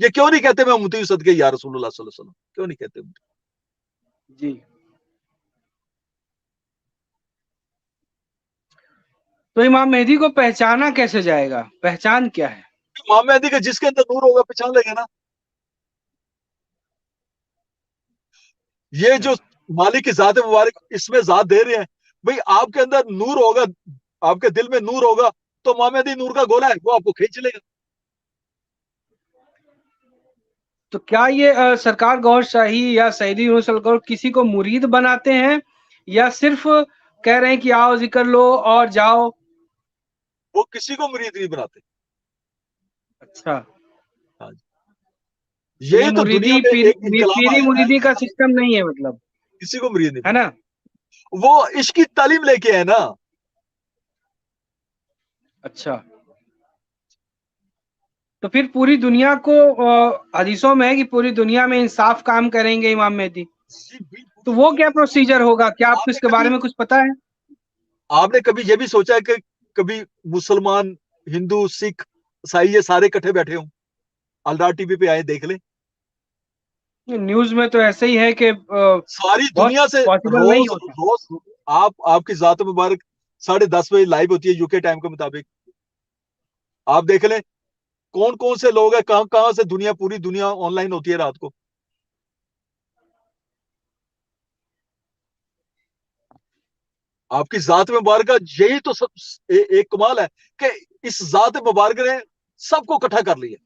یہ کیوں نہیں کہتے میں امتی صدقے یا رسول اللہ صلی اللہ علیہ وسلم، کیوں نہیں کہتے؟ جی. تو امام مہدی کو پہچانا کیسے جائے گا؟ پہچان کیا ہے؟ امام مہدی کا جس کے اندر نور ہوگا پہچان لے گا نا. یہ جو مالک کی ذات مبارک اس میں ذات دے رہے ہیں، بھئی آپ کے اندر نور ہوگا، آپ کے دل میں نور ہوگا تو امام مہدی نور کا گولا ہے، وہ آپ کو کھینچ لے گا. تو کیا یہ سرکار گوھر شاہی یا سیدی یونس الغور کسی کو مرید بناتے ہیں، یا صرف کہہ رہے ہیں کہ آؤ ذکر لو اور جاؤ؟ وہ کسی کو مرید نہیں بناتے. اچھا. ہاں جی. تو یہ یہی تو دنیا مریدی میں ایک انقلاب پیری آیا ہے، مریدی کا سسٹم نہیں ہے مطلب، کسی کو مرید نہیں ہے نا؟ بناتے. وہ عشق کی تعلیم لے کے ہے نا. اچھا. تو پھر پوری دنیا کو حدیثوں میں ہے کہ پوری دنیا میں انصاف کام کریں گے امام مہدی، تو وہ کیا پروسیجر ہوگا؟ کیا آپ کو اس کے بارے میں کچھ پتا ہے؟ آپ نے کبھی یہ بھی سوچا کہ کبھی مسلمان، ہندو، سکھ، عیسائی یہ سارے کٹھے بیٹھے ہوں؟ الڈا ٹی وی پہ آئے دیکھ لیں. نیوز میں تو ایسے ہی ہے کہ ساری بہت دنیا سے پاسبل نہیں روز ہوتا. روز آپ کی ذات مبارک 10:30 بجے لائیو ہوتی ہے یو کے ٹائم کے مطابق. آپ دیکھ لیں کون کون سے لوگ ہیں، کہاں کہاں سے پوری دنیا آن لائن ہوتی ہے رات کو. آپ کی ذات مبارکہ یہی تو سب ایک کمال ہے کہ اس ذات مبارکہ نے سب کو اکٹھا کر لیا.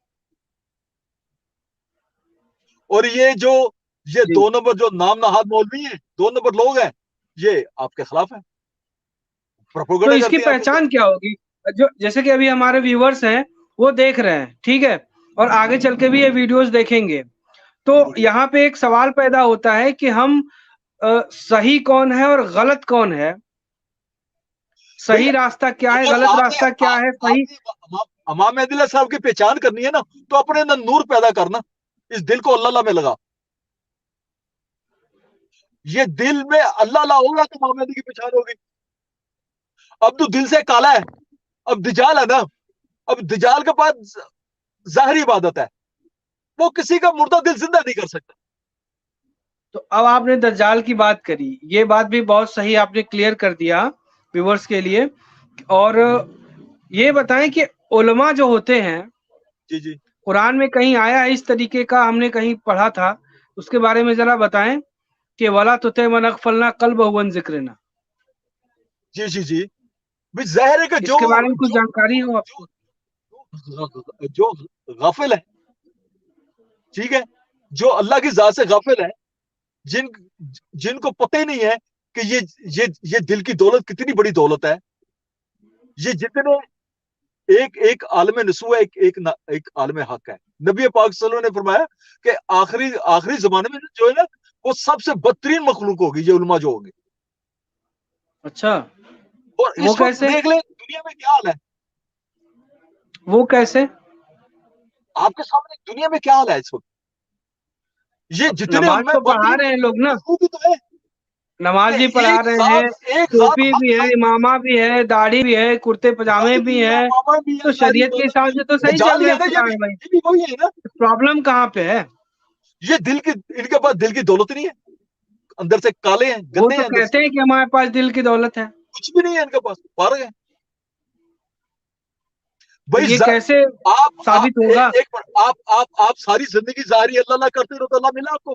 اور یہ جی. 2 نمبر جو نام نہاد مولوی ہیں، 2 نمبر لوگ ہیں، یہ آپ کے خلاف ہیں، تو پروپیگنڈا اس کی کرتے ہیں آپ کے پہچان خلاف. کیا ہوگی؟ جیسے کہ ابھی ہمارے ویورز ہیں وہ دیکھ رہے ہیں، ٹھیک ہے، اور آگے چل کے بھی یہ ویڈیوز دیکھیں گے، تو یہاں پہ ایک سوال پیدا ہوتا ہے کہ ہم صحیح کون ہے اور غلط کون ہے؟ صحیح راستہ کیا ہے، اگر غلط آپ راستہ کیا ہے؟ صحیح. نے امام مہدی علیہ السلام کی پہچان کرنی ہے نا تو اپنے اندر نور پیدا کرنا. اس دل کو اللہ میں لگا. یہ دل میں اللہ ہوگا تو محمدی کی پہچان ہوگی. اب تو دل سے کالا ہے, اب دجال ہے نا, اب دجال کے پاس ظاہری عبادت ہے, وہ کسی کا مردہ دل زندہ نہیں کر سکتا. تو اب آپ نے دجال کی بات کری, یہ بات بھی بہت صحیح آپ نے کلیئر کر دیا ویورز کے لیے. اور یہ بتائیں کہ علماء جو ہوتے ہیں, جی جی قرآن میں کہیں آیا ہے اس طریقے کا, ہم نے کہیں پڑھا تھا, اس کے بارے میں ذرا بتائیں کہ وَلَا تُطِعْ مَنْ أَغْفَلْنَا قَلْبَهُ عَنْ ذِكْرِنَا. جی جی جی ظاہر ہے کہ اس کے بارے میں کچھ جانکاری ہو آپ کو؟ جو غافل ہے, ٹھیک ہے, جو اللہ کی ذات سے غافل ہے, جن کو پتہ ہی نہیں ہے کہ یہ دل کی دولت کتنی بڑی دولت ہے. یہ جتنے ایک عالم نسو ہے, ایک عالم حق ہے. نبی پاک صلی اللہ علیہ وسلم نے فرمایا کہ آخری زمانے میں جو ہے نا, وہ سب سے بدترین مخلوق ہوگی یہ علماء جو ہوگی. اچھا, اور وہ اس وقت کیسے؟ دیکھ لیں دنیا میں کیا حال ہے, وہ کیسے؟ آپ کے سامنے دنیا میں کیا حال ہے اس وقت. یہ جتنے نماز علماء تو پڑھا بدترین رہے ہیں لوگ نا, مخلوق تو ہے نماز بھی کہ پڑھا رہے ہیں, ایک ذات ٹوپی بھی حق ہے, ہے, امامہ بھی ہے, داڑھی بھی ہے, کرتے پجامے داڑھی بھی ہے, ہیں, امامہ بھی ہے, تو ساری شریعت کے عبادت حساب بھی سے تو ہے. صحیح چل دجال ہی رہے ہے ہیں نا, فرمان بھائی. یہ بھی وہی ہے نا. پرابلم کہاں پہ ہے؟ یہ ان کے پاس دل کی دولت نہیں ہے, اندر سے کالے ہیں, وہ گندے تو ہیں اندر سے, کہتے ہیں کہ ہمارے پاس دل کی دولت ہے, کچھ بھی نہیں ہے ان کے پاس, فارغ ہے. تو بھائی یہ کیسے ثابت ہوگا؟ آپ ساری زندگی ظاہری اللہ کرتے رہو تو اللہ ملا آپ کو,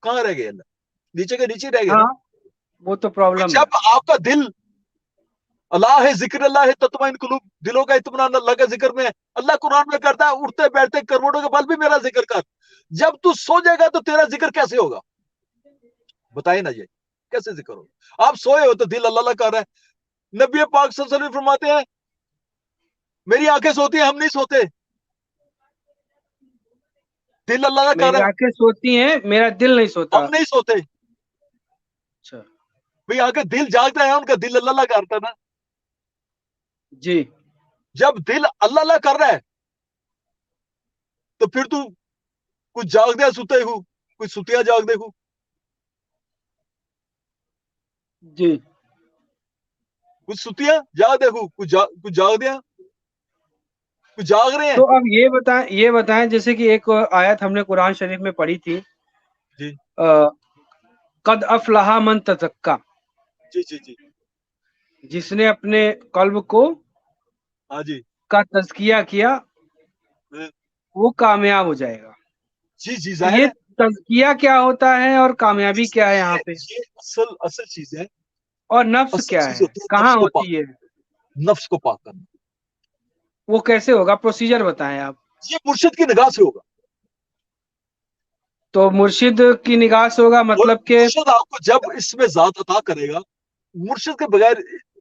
کہاں رہ گئے اللہ, نیچے کے نیچے رہ گئے نا. ہاں, وہ تو پرابلم ہے. جب آپ کا دل اللہ ہے, ذکر اللہ ہے تطمئن قلوب, دلوں کا اطمینان اللہ کا ذکر میں ہے. اللہ قرآن میں کرتا ہے, اٹھتے بیٹھتے کروڑوں کے بل بھی میرا ذکر کر. جب تو سو جائے گا تو تیرا ذکر کیسے ہوگا, بتائیں نا, یہ کیسے ذکر ہوگا؟ آپ سوئے ہو تو دل اللہ کر رہا ہے. نبی پاک صلی اللہ علیہ وسلم فرماتے ہیں میری آنکھیں سوتی ہیں, ہم نہیں سوتے, دل اللہ کر میری رہا ہے, آنکھیں سوتی ہیں, میرا دل نہیں سوتا. ہم نہیں سوتے. اچھا بھئی آنکھیں دل جاگتا ہے, ان کا دل اللہ کرتا ہے نا. جی, جب دل اللہ کر رہا ہے تو پھر تو کچھ جاگ دیا سوتے ہو, کچھ ستیاں جاگ دے ہو, جی. کچھ ستیاں جاگ دے ہو, کچھ جاگ دیا, کچھ جاگ رہے ہیں. تو اب یہ بتائیں جیسے کہ ایک آیت ہم نے قرآن شریف میں پڑھی تھی, جی قد افلح من تزکا, جی جی جی جس نے اپنے قلب کو ہاں جی کا تزکیہ کیا وہ کامیاب ہو جائے گا. جی جی تو ظاہر یہ ہے, تزکیہ کیا ہوتا ہے اور کامیابی کیا ہے یہاں پہ, یہ اصل چیز ہے. اور نفس اصل کیا چیز ہے, ہوتی ہے کہاں ہوتی ہے, نفس کو پاک کرنا. وہ کیسے ہوگا, پروسیجر بتائیں آپ. یہ مرشد کی نگاہ سے ہوگا. تو مرشد کی نگاہ سے ہوگا, اور مطلب کہ مرشد آپ کو جب اس میں ذات عطا کرے گا, مرشد کے بغیر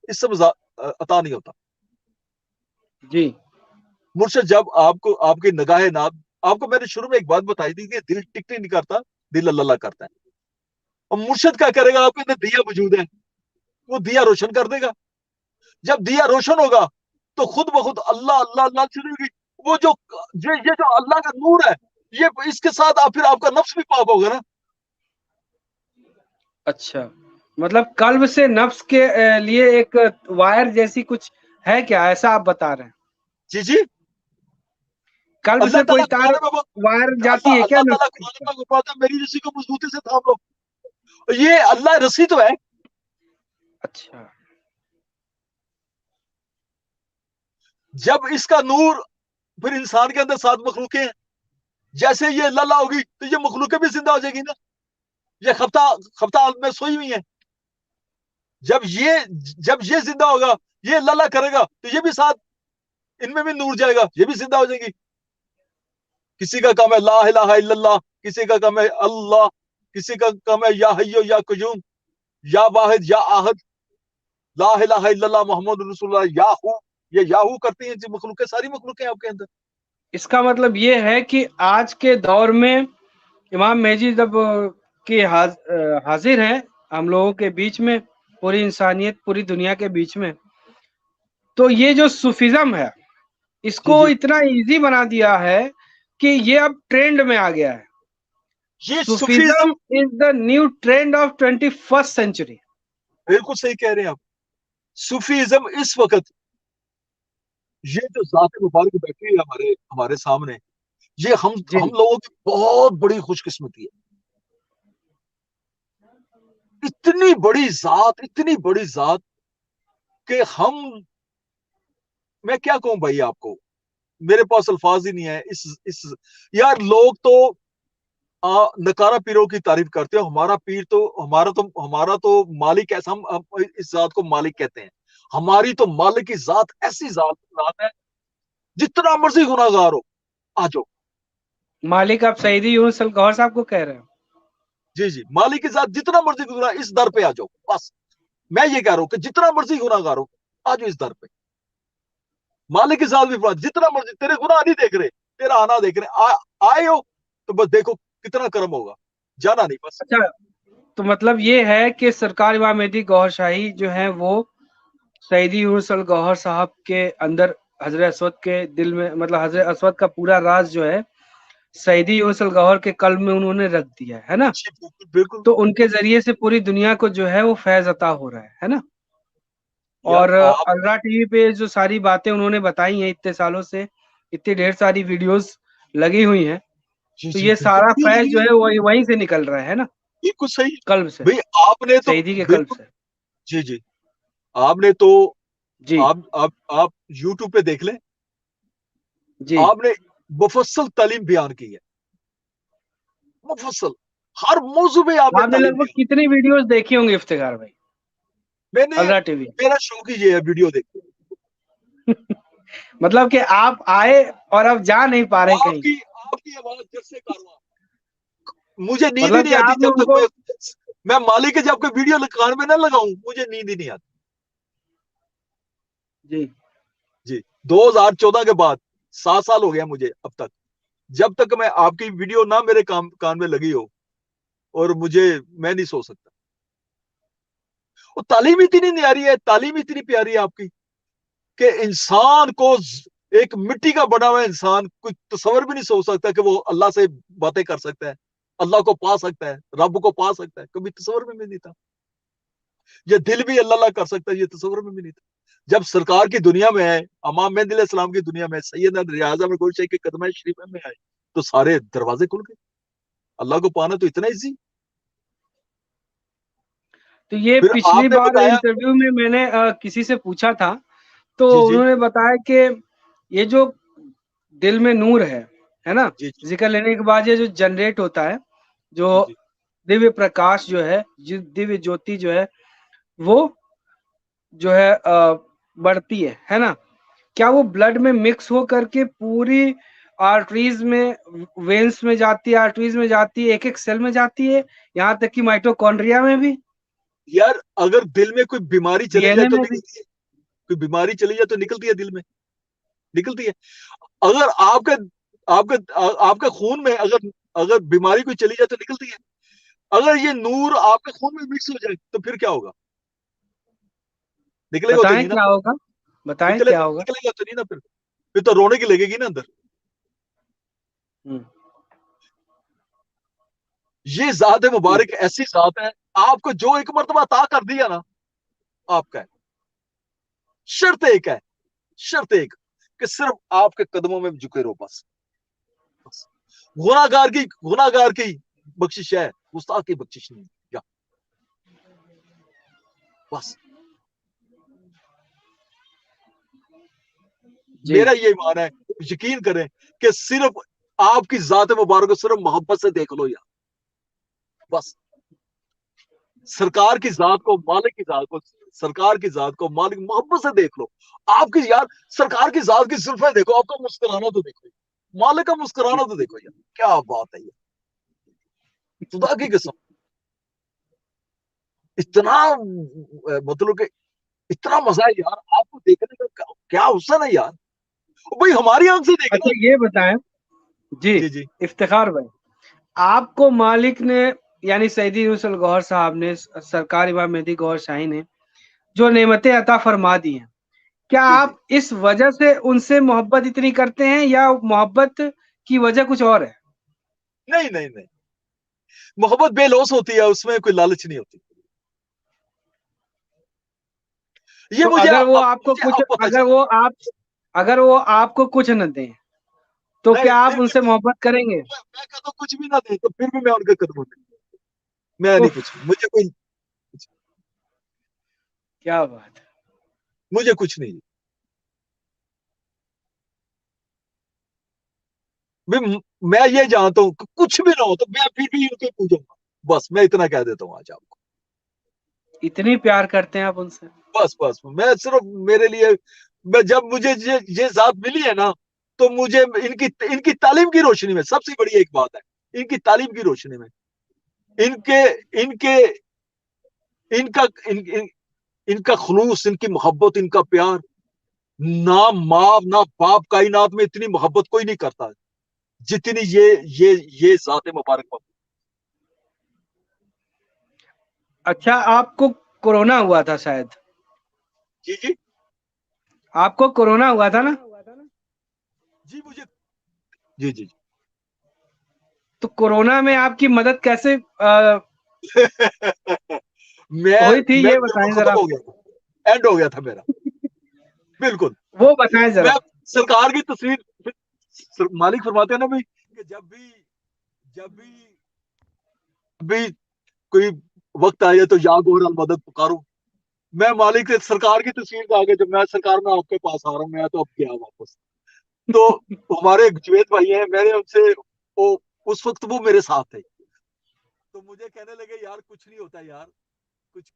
اس سے عطا نہیں ہوتا. جی, مرشد جب آپ کی نگاہ ناب, آپ کو میں نے شروع میں ایک بات بتائی تھی کہ دل ٹک نہیں کرتا, دل اللہ کرتا ہے. اور مرشد کیا کرے گا, آپ کے اندر دیا موجود ہے, وہ دیا روشن کر دے گا. جب دیا روشن ہوگا تو خود بخود اللہ اللہ اللہ چلے گی. وہ یہ جو اللہ کا نور ہے, یہ اس کے ساتھ پھر آپ کا نفس بھی پاک ہوگا نا. اچھا, مطلب قلب سے نفس کے لیے ایک وائر جیسی کچھ ہے کیا, ایسا آپ بتا رہے ہیں؟ جی جی, قلب اللہ سے کوئی تعالیٰ تار قرآن میں وائر جاتی ہے اللہ کیا اللہ تعالیٰ نفس قرآن پر؟ میں فرماتا ہے میری رسی کو مضبوطی سے تھام لو. یہ اللہ رسی تو ہے. اچھا, جب اس کا نور پھر انسان کے اندر 7 مخلوقیں ہیں, جیسے یہ اللہ ہوگی تو یہ مخلوقیں بھی زندہ ہو جائے گی نا. یہ ہفتہ میں سوئی ہوئی ہیں. جب یہ زندہ ہوگا, یہ اللہ کرے گا تو یہ بھی ساتھ ان میں بھی نور جائے گا, یہ بھی زندہ ہو جائے گی. کسی کا کام ہے لا الہ الا اللہ, کسی کا کام ہے اللہ, کسی کا کام ہے یا حیو یا قیوم, یا واحد یا احد, لا الہ الا اللہ محمد رسول اللہ, یاہو. یہ یاہو کرتی ہیں جو مخلوقیں, ساری مخلوقیں آپ کے اندر. اس کا مطلب یہ ہے کہ آج کے دور میں امام مہدی جب کہ حاضر ہیں ہم لوگوں کے بیچ میں, پوری انسانیت پوری دنیا کے بیچ میں, تو یہ جو صوفیزم ہے اس جی کو جی اتنا ایزی بنا دیا ہے कि ये अब ट्रेंड में आ गया है, ये Sufism is the new trend of 21st century. बिल्कुल सही कह रहे हैं आप। सूफीज्म इस वक्त, ये जो जात मुबारक बैठी है हमारे हमारे सामने, ये हम लोगों की बहुत बड़ी खुशकिस्मती है। इतनी बड़ी जात कि मैं क्या कहूं भाई आपको, मेरे पास अल्फाज ही नहीं है। इस यार, लोग तो नकारा पीरों की तारीफ करते हो। हमारा पीर तो हमारा तो मालिक है। हम इस जात को मालिक कहते हैं। हमारी तो मालिक की जात ऐसी जात है, जितना मर्जी गुनाहगार हो आ जाओ। मालिक आप सईदी यूनुस अल गौहर साहब को कह रहे हो? जी जी, मालिक के साथ जितना मर्जी गुनाह, इस दर पे आ जाओ। बस मैं ये कह रहा हूं कि जितना मर्जी गुनाहगार हो आ जाओ इस दर पे। मालिक के साथ भी जितना मर्जी, तेरे गुनाह नहीं देख रहे, तेरा आना देख रहे, आए हो तो बस देखो कितना कर्म होगा, जाना नहीं बस। अच्छा, तो मतलब ये है कि सरकार इमाम मेहदी गौहर शाही जो है वो सईदी यूनुस अल गौहर साहब के अंदर, हजरत असवद के दिल में, मतलब हजरत असवद का पूरा राज जो है सईदी यूनुस अल गौहर के कल्ब में उन्होंने रख दिया है ना। बिल्कुल। तो उनके जरिए से पूरी दुनिया को जो है वो फैज अता हो रहा है ना। और अल्लाह टीवी पे जो सारी बातें उन्होंने बताई हैं इतने सालों से, इतनी ढेर सारी वीडियोस लगी हुई हैं, तो ये सारा फैज जो है वहीं से निकल रहा है ना। बिल्कुल सही कल्ब से, भाई, आपने तो सईदी के कल्ब बिल्कुल। से। जी जी, आपने तो जी आप YouTube पे देख लें, जी, आपने मुफस्सल तालीम बयान की है। मुफस्सल हर मौजू पे आपने आपने तालीम लगभग बयान। कितनी वीडियोस देखी होंगी इफ्तिखार भाई मैंने अल्लाह टीवी? मेरा शौक ही ये है वीडियो देखने। मतलब कि आप आए और अब जा नहीं पा रहे कहीं। आपकी आवाज जैसे कारवां, मुझे नींद ही मतलब नहीं कि आती आपने जब तक उनको, मैं मालिक के जब कोई वीडियो कान में ना लगाऊं, मुझे नींद ही नहीं आती। जी जी, 2014 के बाद 7 साल हो गया मुझे अब तक, जब तक मैं आपकी वीडियो ना मेरे कान में लगी हो, और मैं नहीं सो सकता। और तालीम इतनी न्यारी है, तालीम इतनी प्यारी है आपकी, कि इंसान को, एक मिट्टी का बना हुआ इंसान कोई तस्वर भी नहीं सोच सकता कि वो अल्लाह से बातें कर सकता है, अल्लाह को पा सकता है, रब को पा सकता है। कभी तस्वर में भी नहीं था। ये दिल भी अल्लाह कर सकता है, ये तस्वर में भी नहीं था। जब सरकार की दुनिया में है, इमाम मेहदी अलैहिस्सलाम की दुनिया में, सैयदना रियाज अहमद गोल शेख के कदम शरीफ में आए, तो सारे दरवाजे खुल गए। अल्लाह को पाना तो इतना इजी। तो ये फिर पिछली आपने बार बताया। इंटरव्यू में मैंने किसी से पूछा था, तो जी जी उन्होंने बताया कि ये जो दिल में नूर है ना, जी जी जिक्र लेने के बाद ये जो जनरेट होता है, जो जी जी दिव्य प्रकाश जो है, दिव्य ज्योति जो है, वो जो है बढ़ती है ना। क्या वो ब्लड में मिक्स हो करके पूरी आर्टरीज में, वेन्स में जाती है, आर्टरीज में जाती है, एक एक सेल में जाती है, यहाँ तक कि माइटोकॉन्ड्रिया में भी, यार, अगर दिल में कोई बीमारी चली जाए डीएनए तो में भी? निकलती है। कोई बीमारी चली जाए तो निकलती है, दिल में निकलती है। अगर आपके आपके आपके खून में अगर अगर बीमारी कोई चली जाए तो निकलती है। अगर ये नूर आपके खून में मिक्स हो जाए तो फिर क्या होगा? निकलेगा तो बताएं नहीं ना। क्या होगा, बताएं क्या होगा। निकलेगा तो नहीं ना। फिर तो रोने की लगेगी ना अंदर। हम्म, ये जात जी। मुबारक ऐसी जात है, आपको जो एक मर्तबा अता कर दिया ना, आपका है। शर्त एक है, शर्त एक, कि सिर्फ आपके कदमों में झुके रहो बस। गुनाहगार की बख्शिश है, गुस्ताख की बख्शिश नहीं। या बस, जी मेरा ये ईमान है, यकीन करें कि सिर्फ आपकी जात मुबारक को सिर्फ मोहब्बत से देख लो यार, बस। सरकार की जात को, मालिक की जात को, सरकार की जात को मालिक मोहब्बत से देख लो। आपकी यार, सरकार की जात की जुल्फें देखो, आपका मुस्कुराना तो देखो, मालिक का मुस्कुराना तो देखो यार, क्या बात है यार, खुदा की कसम। इतना मतलब कि इतना मजा है यार आपको देखने का, क्या हुस्न है यार। भाई हमारी आंख से देखना। अच्छा ये बताएं जी, जी जी इफ्तिखार भाई, आपको मालिक ने, यानी सईदी यूनुस अल गौहर साहब ने, सरकार इमाम मेहदी गौहर शाही ने जो नेमतें अता फरमा दी हैं, क्या जी जी। आप इस वजह से उनसे मोहब्बत इतनी करते हैं, या मोहब्बत की वजह कुछ और है? नहीं नहीं नहीं, मोहब्बत बेलौस होती है, उसमें कोई लालच नहीं होती। ये तो मुझे अगर वो अब आपको मुझे कुछ, अब पता चला। अगर वो आपको कुछ न दें तो नहीं क्या आप फिर भी उनसे मोहब्बत करेंगे? मैं कहता हूं कुछ भी ना दे तो फिर भी मैं उनके कदमों में, मैं नहीं, उफ, कुछ मुझे कोई, क्या बात है। मुझे कुछ नहीं। मैं ये जानता हूँ कि कुछ भी ना हो तो मैं फिर भी उनके पूजूंगा, बस मैं इतना कह देता हूँ आज आपको। इतनी प्यार करते हैं आप उनसे? बस बस मैं सिर्फ, मेरे लिए, मैं जब मुझे ये जात मिली है ना, तो मुझे इनकी इनकी तालीम की रोशनी में, सबसे बड़ी एक बात है, इनकी तालीम की रोशनी में, इनके इनके इनका इन, इन, इनका खुलूस, इनकी मोहब्बत, इनका प्यार, ना माँ ना बाप कायनात में इतनी मोहब्बत कोई नहीं करता जितनी ये जात मुबारक। अच्छा, आपको कोरोना हुआ था शायद? जी जी आपको कोरोना हुआ था ना? जी, मुझे, जी जी तो कोरोना में आपकी मदद कैसे मैं हुई थी, मैं ये बिल्कुल बताएं खत्म जरा। हो गया था, एंड हो गया था मेरा, बिल्कुल। वो बताएं मैं जरा। सरकार की तस्वीर, मालिक फरमाते हैं ना भाई कि जब भी कोई वक्त आए तो या गोहर मदद पुकारो, मैं मालिक से सरकार की तस्वीर में आ गया, जब मैं सरकार में आपके पास आ रहा हूँ, मैं तो अब गया वापस। तो हमारे जुवेद भाई हैं, मैंने उनसे, वो उस वक्त वो मेरे साथ थे, तो मुझे कहने लगे यार कुछ नहीं होता यार, कुछ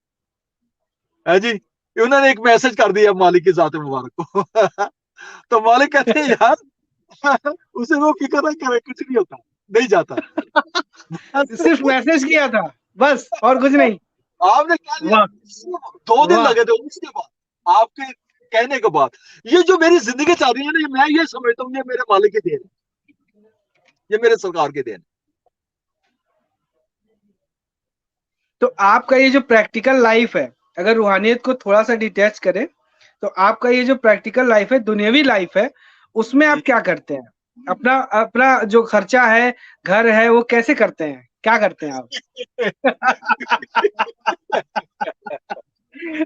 है जी, उन्होंने एक मैसेज कर दिया मालिक की जात मुबारक को तो मालिक कहते हैं यार उसे वो फिक्र ना करे, कुछ नहीं होता, नहीं जाता। सिर्फ मैसेज किया था बस, और कुछ नहीं? आपने क्या लिया, वाह, 2 दिन वाह। लगे थे उसके बाद, आपके कहने के बाद। ये जो मेरी जिंदगी चल रही है ना, मैं ये समझता हूँ ये मेरे मालिक की देन, ये मेरे सरकार की देन। तो आपका ये जो प्रैक्टिकल लाइफ है, अगर रूहानियत को थोड़ा सा डिटैच करें, तो आपका ये जो प्रैक्टिकल लाइफ है, दुनियावी लाइफ है, उसमें आप क्या करते हैं? अपना अपना जो खर्चा है, घर है, वो कैसे करते हैं? क्या करते हैं आप?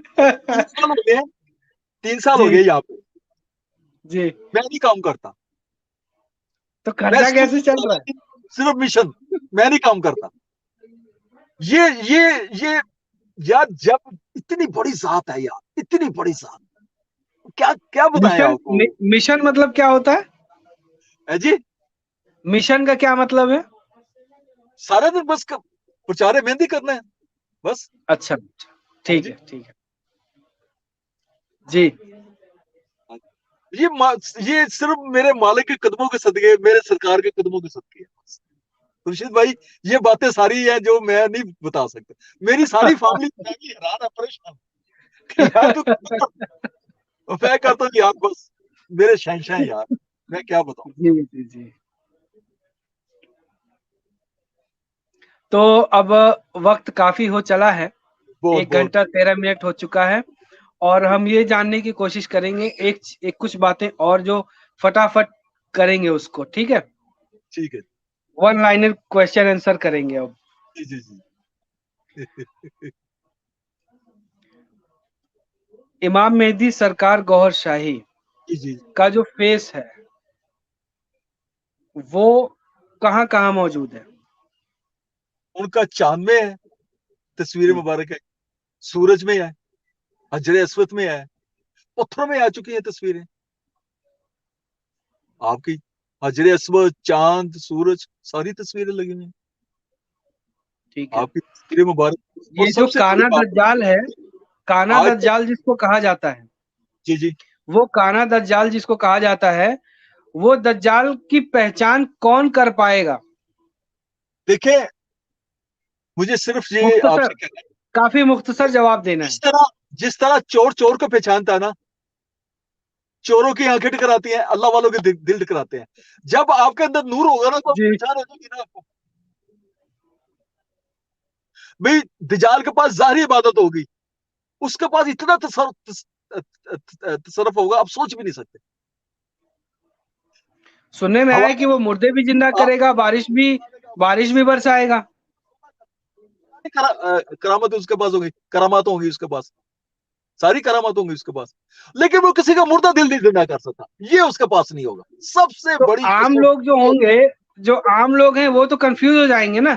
3 साल हो गए, 3 साल हो जी, गए यहाँ पे, जी। मैं नहीं काम करता, तो मैं खर्चा सिर्फ कैसे चल रहा है? सिर्फ मिशन, मैं नहीं काम करता। ये ये ये यार, जब इतनी बड़ी जात है यार, इतनी बड़ी जात, क्या क्या बताएं मिशन आपको, मिशन मतलब क्या होता है? है जी। मिशन का क्या मतलब है? सारा दिन बस प्रचार मेहंदी करना है, बस। अच्छा, हाँ ठीक जी, है, ठीक है। जी। ये ये सिर्फ मेरे मालिक के कदमों के सदके, मेरे सरकार के कदमों के सदके है, बस। खुर्शीद भाई, ये बातें सारी हैं जो मैं नहीं बता सकता, मेरी सारी फैमिली हैरान है, परेशान कि यार तू मैं करता हूँ यार, बस मेरे शहंशाह हैं यार, मैं क्या बताऊं। जी, जी, जी। तो अब वक्त काफी हो चला है, बहुत 1 बहुत घंटा 13 मिनट हो चुका है, और हम ये जानने की कोशिश करेंगे, एक कुछ बातें और जो फटाफट करेंगे उसको, ठीक है? ठीक है। वन लाइनर क्वेश्चन आंसर करेंगे अब। जी जी जी इमाम मेहदी सरकार गौहर शाही जी जी। का जो फेस है, वो कहाँ कहाँ मौजूद है? उनका चांद में है, तस्वीर जी, मुबारक है, सूरज में है, हजरे अस्वद में है, पत्थरों में आ चुकी है तस्वीरें आपकी, हजरे अस्वद, चांद, सूरज, सारी तस्वीरें लगी हुई हैं ठीक है। आपकी तस्वीरें मुबारक। और ये जो सबसे बड़ी काना बात, दज्जाल है, काना आज तो, दज्जाल जिसको कहा जाता है, जी जी, वो काना दज्जाल जिसको कहा जाता है, वो दज्जाल की पहचान कौन कर पाएगा? देखें, मुझे सिर्फ ये मुख्तसर, आपसे कहना है, काफी मुख्तसर जवाब देना है। जिस तरह चोर चोर को पहचानता है ना, चोरों की आंखें टकराती हैं, अल्लाह वालों के दिल टकराते हैं, जब आपके अंदर नूर होगा ना तो जी। पहचान हो जाएगी ना आपको। भाई दजाल के पास जाहिर इबादत होगी, उसके पास इतना तसरफ होगा, आप सोच भी नहीं सकते। सुनने में आया है कि वो मुर्दे भी जिंदा करेगा, बारिश भी बरसाएगा। करामत उसके पास होगी, करामात होंगी उसके पास, सारी करामत होंगी उसके पास, लेकिन वो किसी का मुर्दा दिल नहीं जिंदा कर सकता, ये उसके पास नहीं होगा। सबसे तो बड़ी आम लोग जो होंगे, जो आम लोग हैं, वो तो कंफ्यूज हो जाएंगे ना।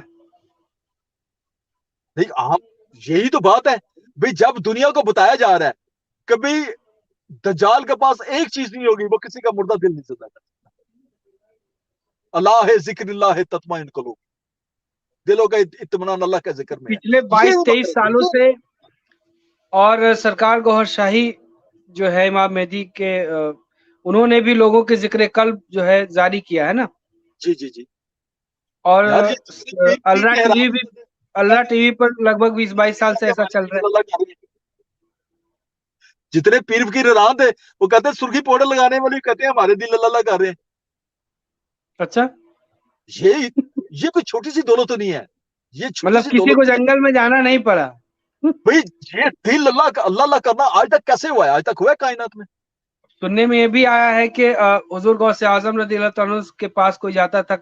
नहीं, आप, यही तो बात है भाई, जब दुनिया को बताया जा रहा है कभी दज्जाल के पास एक चीज नहीं होगी, वो किसी का मुर्दा दिल नहीं जिंदा कर सकता। अल्लाह है जिक्रिल्लाह है तत्माइन कुलूब, दिलों का इत्मीनान अल्लाह के जिक्र में है। पिछले ये 22-23 सालों से, और सरकार गौहर शाही जो है इमाम मेहदी के, उन्होंने भी लोगों के जिक्र कल्ब जो है जारी किया है ना। जी जी जी। और यार ये पीर पीर अल्लाह के टीवी हैरान भी, अल्लाह टीवी पर लगभग 20-22 साल से ऐसा चल रहा है। जितने पीर फकीर हैरान थे, वो कहते हैं सुर्खी पाउडर लगाने वाले कहते हैं हमारे दिल अल्लाह कर रहे हैं। अच्छा, ये कोई छोटी सी दौलत तो नहीं है, ये छोटी मतलब सी किसी को दौलत नहीं है जंगल में जाना नहीं पड़ा। भाई। ये दिल अल्लाह करना आज तक कैसे हुआ है, आज तक हुआ है कायनात में? सुनने में ये भी आया है कि हुजूर गौसे आजम रज़ियल्लाहु तआला के पास कोई जाता था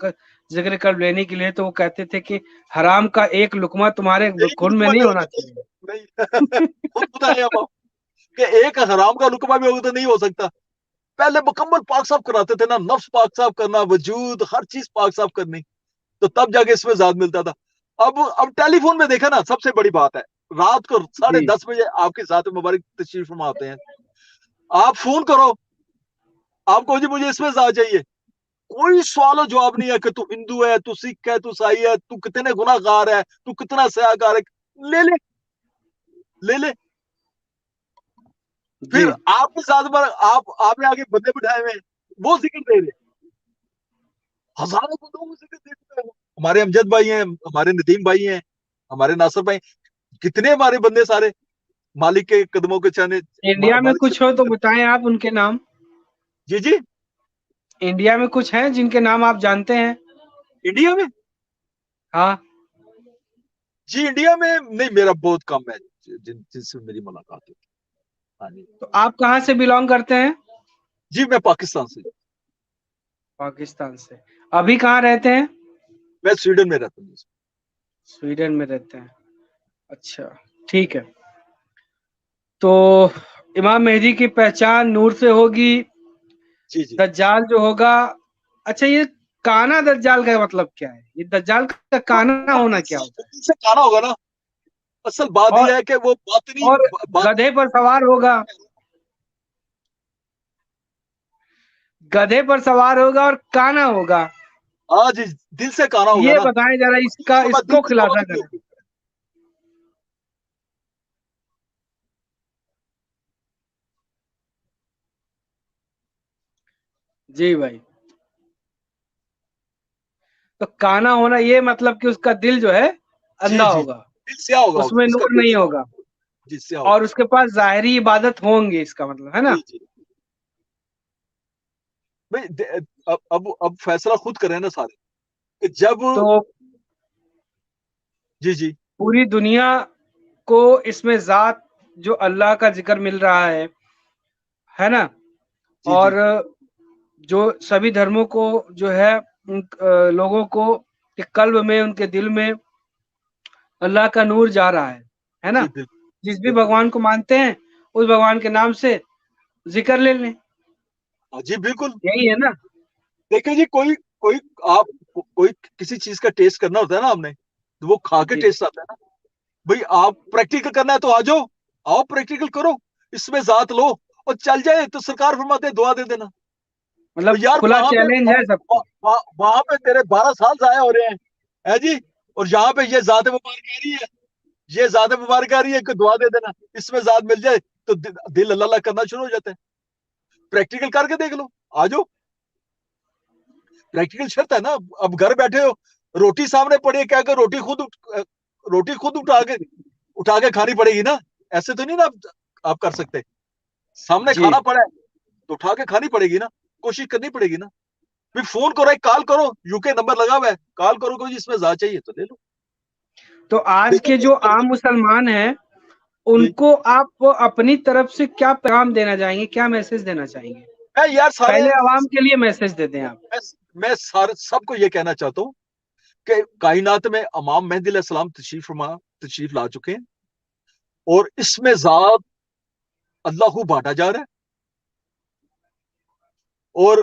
जिक्र कल्ब लेने के लिए, तो वो कहते थे कि हराम का एक लुकमा तुम्हारे एक खून में लुकमा नहीं भी होना होगा तो चाहिए। नहीं खुद बताए अब आप, कि एक हराम का लुकमा भी होगा तो नहीं हो सकता। पहले मुकम्मल पाक साफ कराते थे ना, नफ्स पाक साफ करना, वजूद, हर चीज पाक साफ करनी, तो तब जाके इसमें जाद मिलता था। अब टेलीफोन में देखा ना, सबसे बड़ी बात है, रात को जी 10:30 आपके साथ मुबारक तशरीफ फरमा आते हैं, आप फोन करो, आपको जी मुझे इसमें जाद चाहिए, कोई सवाल जवाब नहीं है कि तू हिंदू है, तू सिख है, तू ईसाई है, तू कितने गुनाहगार है, तू कितना सयाहकार है, ले ले ले ले। जी फिर आपके साथ आपने आगे बंदे बिठाए हुए हैं, वो जिक्र दे रहे, हजारों बंदों को जिक्र दे रहे हैं। हमारे अमजद भाई हैं, हमारे नदीम भाई हैं, हमारे नासिर भाई, कितने हमारे बंदे सारे मालिक के कदमों के चने, इंडिया में मालिक कुछ हो तो से। बताएं आप उनके नाम। जी जी। इंडिया में कुछ हैं जिनके नाम आप जानते हैं? इंडिया में? हाँ, जी इंडिया में नहीं, मेरा बहुत कम है जिनसे मेरी मुलाकात होती। हाँ जी। तो आप कहाँ से बिलोंग करते हैं? जी मैं पाकिस्तान से, पाकिस्तान से। अभी कहाँ रहते हैं? मैं स्वीडन में रहता हूँ। स्वीडन में रहते हैं। अच्छा, ठीक है। तो इमाम मेहदी की पहचान नूर से होगी। जी जी। दज्जाल जो होगा, अच्छा ये काना दज्जाल का मतलब क्या है? ये दज्जाल का काना होना क्या होता है? से खाना होगा ना, असल बात और यह है कि वो बातनी और बात, गधे पर सवार होगा, गधे पर सवार होगा और काना होगा। आज दिल से खाना होगा ये ना, बताएं जरा, इसका उसके बाद दिल इसको की खुलासा दौलत भी करें। होगी। जी भाई, तो काना होना ये मतलब कि उसका दिल जो है जी अंधा जी, होगा, दिल स्याह होगा, उसमें उसका नूर दिल नहीं स्याह होगा, होगा, जी स्याह और होगा। उसके पास जाहिरी इबादत होंगी, इसका मतलब है ना। जी जी भाई, अब फैसला खुद करें ना सारे, कि जब, तो जी जी पूरी दुनिया को इसमें जात जो अल्लाह का जिक्र मिल रहा है ना। जी और जी जो सभी धर्मों को जो है लोगों को के कल्ब में, उनके दिल में अल्लाह का नूर जा रहा है ना। जी, बिल्कुल जिस भी बिल्कुल। भगवान को मानते हैं, उस भगवान के नाम से जिक्र ले लें, हाँ, जी बिल्कुल। यही है ना। देखिए जी, कोई कोई आप कोई किसी चीज का टेस्ट करना होता है ना आपने, तो वो खा के जी, टेस्ट आता है ना। भाई आप प्रैक्टिकल करना है तो आ जाओ, आओ प्रैक्टिकल करो, इसमें जात लो, और चल जाए तो सरकार फरमाते हैं दुआ दे देना। और मतलब यार खुला वहां पे चैलेंज है सबको। वहां पे तेरे 12 साल जाया हो रहे हैं, है जी, और यहाँ पे ये जात मुबारक आ रही है, ये जात मुबारक आ रही है कि दुआ दे देना, इसमें जात मिल जाए तो दिल अल्लाह अल्लाह करना शुरू हो जाता है। प्रैक्टिकल करके देख लो, आ जाओ। प्रैक्टिकल शर्त है ना। अब घर बैठे हो, रोटी सामने पड़ी है, क्या कर, रोटी खुद उठा के खानी पड़ेगी ना, ऐसे तो नहीं ना आप कर सकते। सामने जी, खाना पड़ा है तो उठा के खानी पड़ेगी ना, कोशिश करनी पड़ेगी ना। फिर फोन करो, एक कॉल करो, यूके नंबर लगा हुआ है, कॉल करो कि इसमें जा चाहिए तो ले लो। तो आज देखो के जो आम मुसलमान हैं, जी, उनको आप अपनी तरफ से क्या पैगाम देना चाहेंगे, क्या मैसेज देना चाहेंगे? میں یار سارے پہلے عوام کے لیے میسج دیتے ہیں آپ؟ میں سارے سب کو یہ کہنا چاہتا ہوں کہ کائنات میں امام مہدی علیہ السلام تشریف لا چکے ہیں، اور اس میں ذات اللہ کو بانٹا جا رہا ہے، اور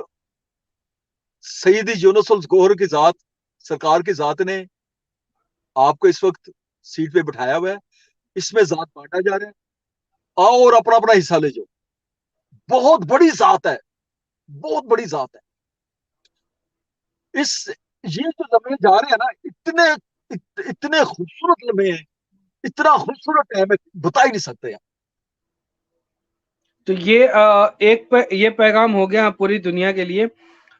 سیدی یونس الگوہر کی ذات، سرکار کی ذات نے آپ کو اس وقت سیٹ پہ بٹھایا ہوا ہے، اس میں ذات بانٹا جا رہا ہے، آؤ اور اپنا اپنا حصہ لے جاؤ۔ بہت بڑی ذات ہے، بہت بڑی ذات ہے۔ یہ جو لمحے جا رہے ہیں نا، اتنے خوبصورت لمحے ہیں، اتنا خوبصورت ٹائم ہے، بتا ہی نہیں سکتے۔ تو یہ پیغام ہو گیا پوری دنیا کے لیے۔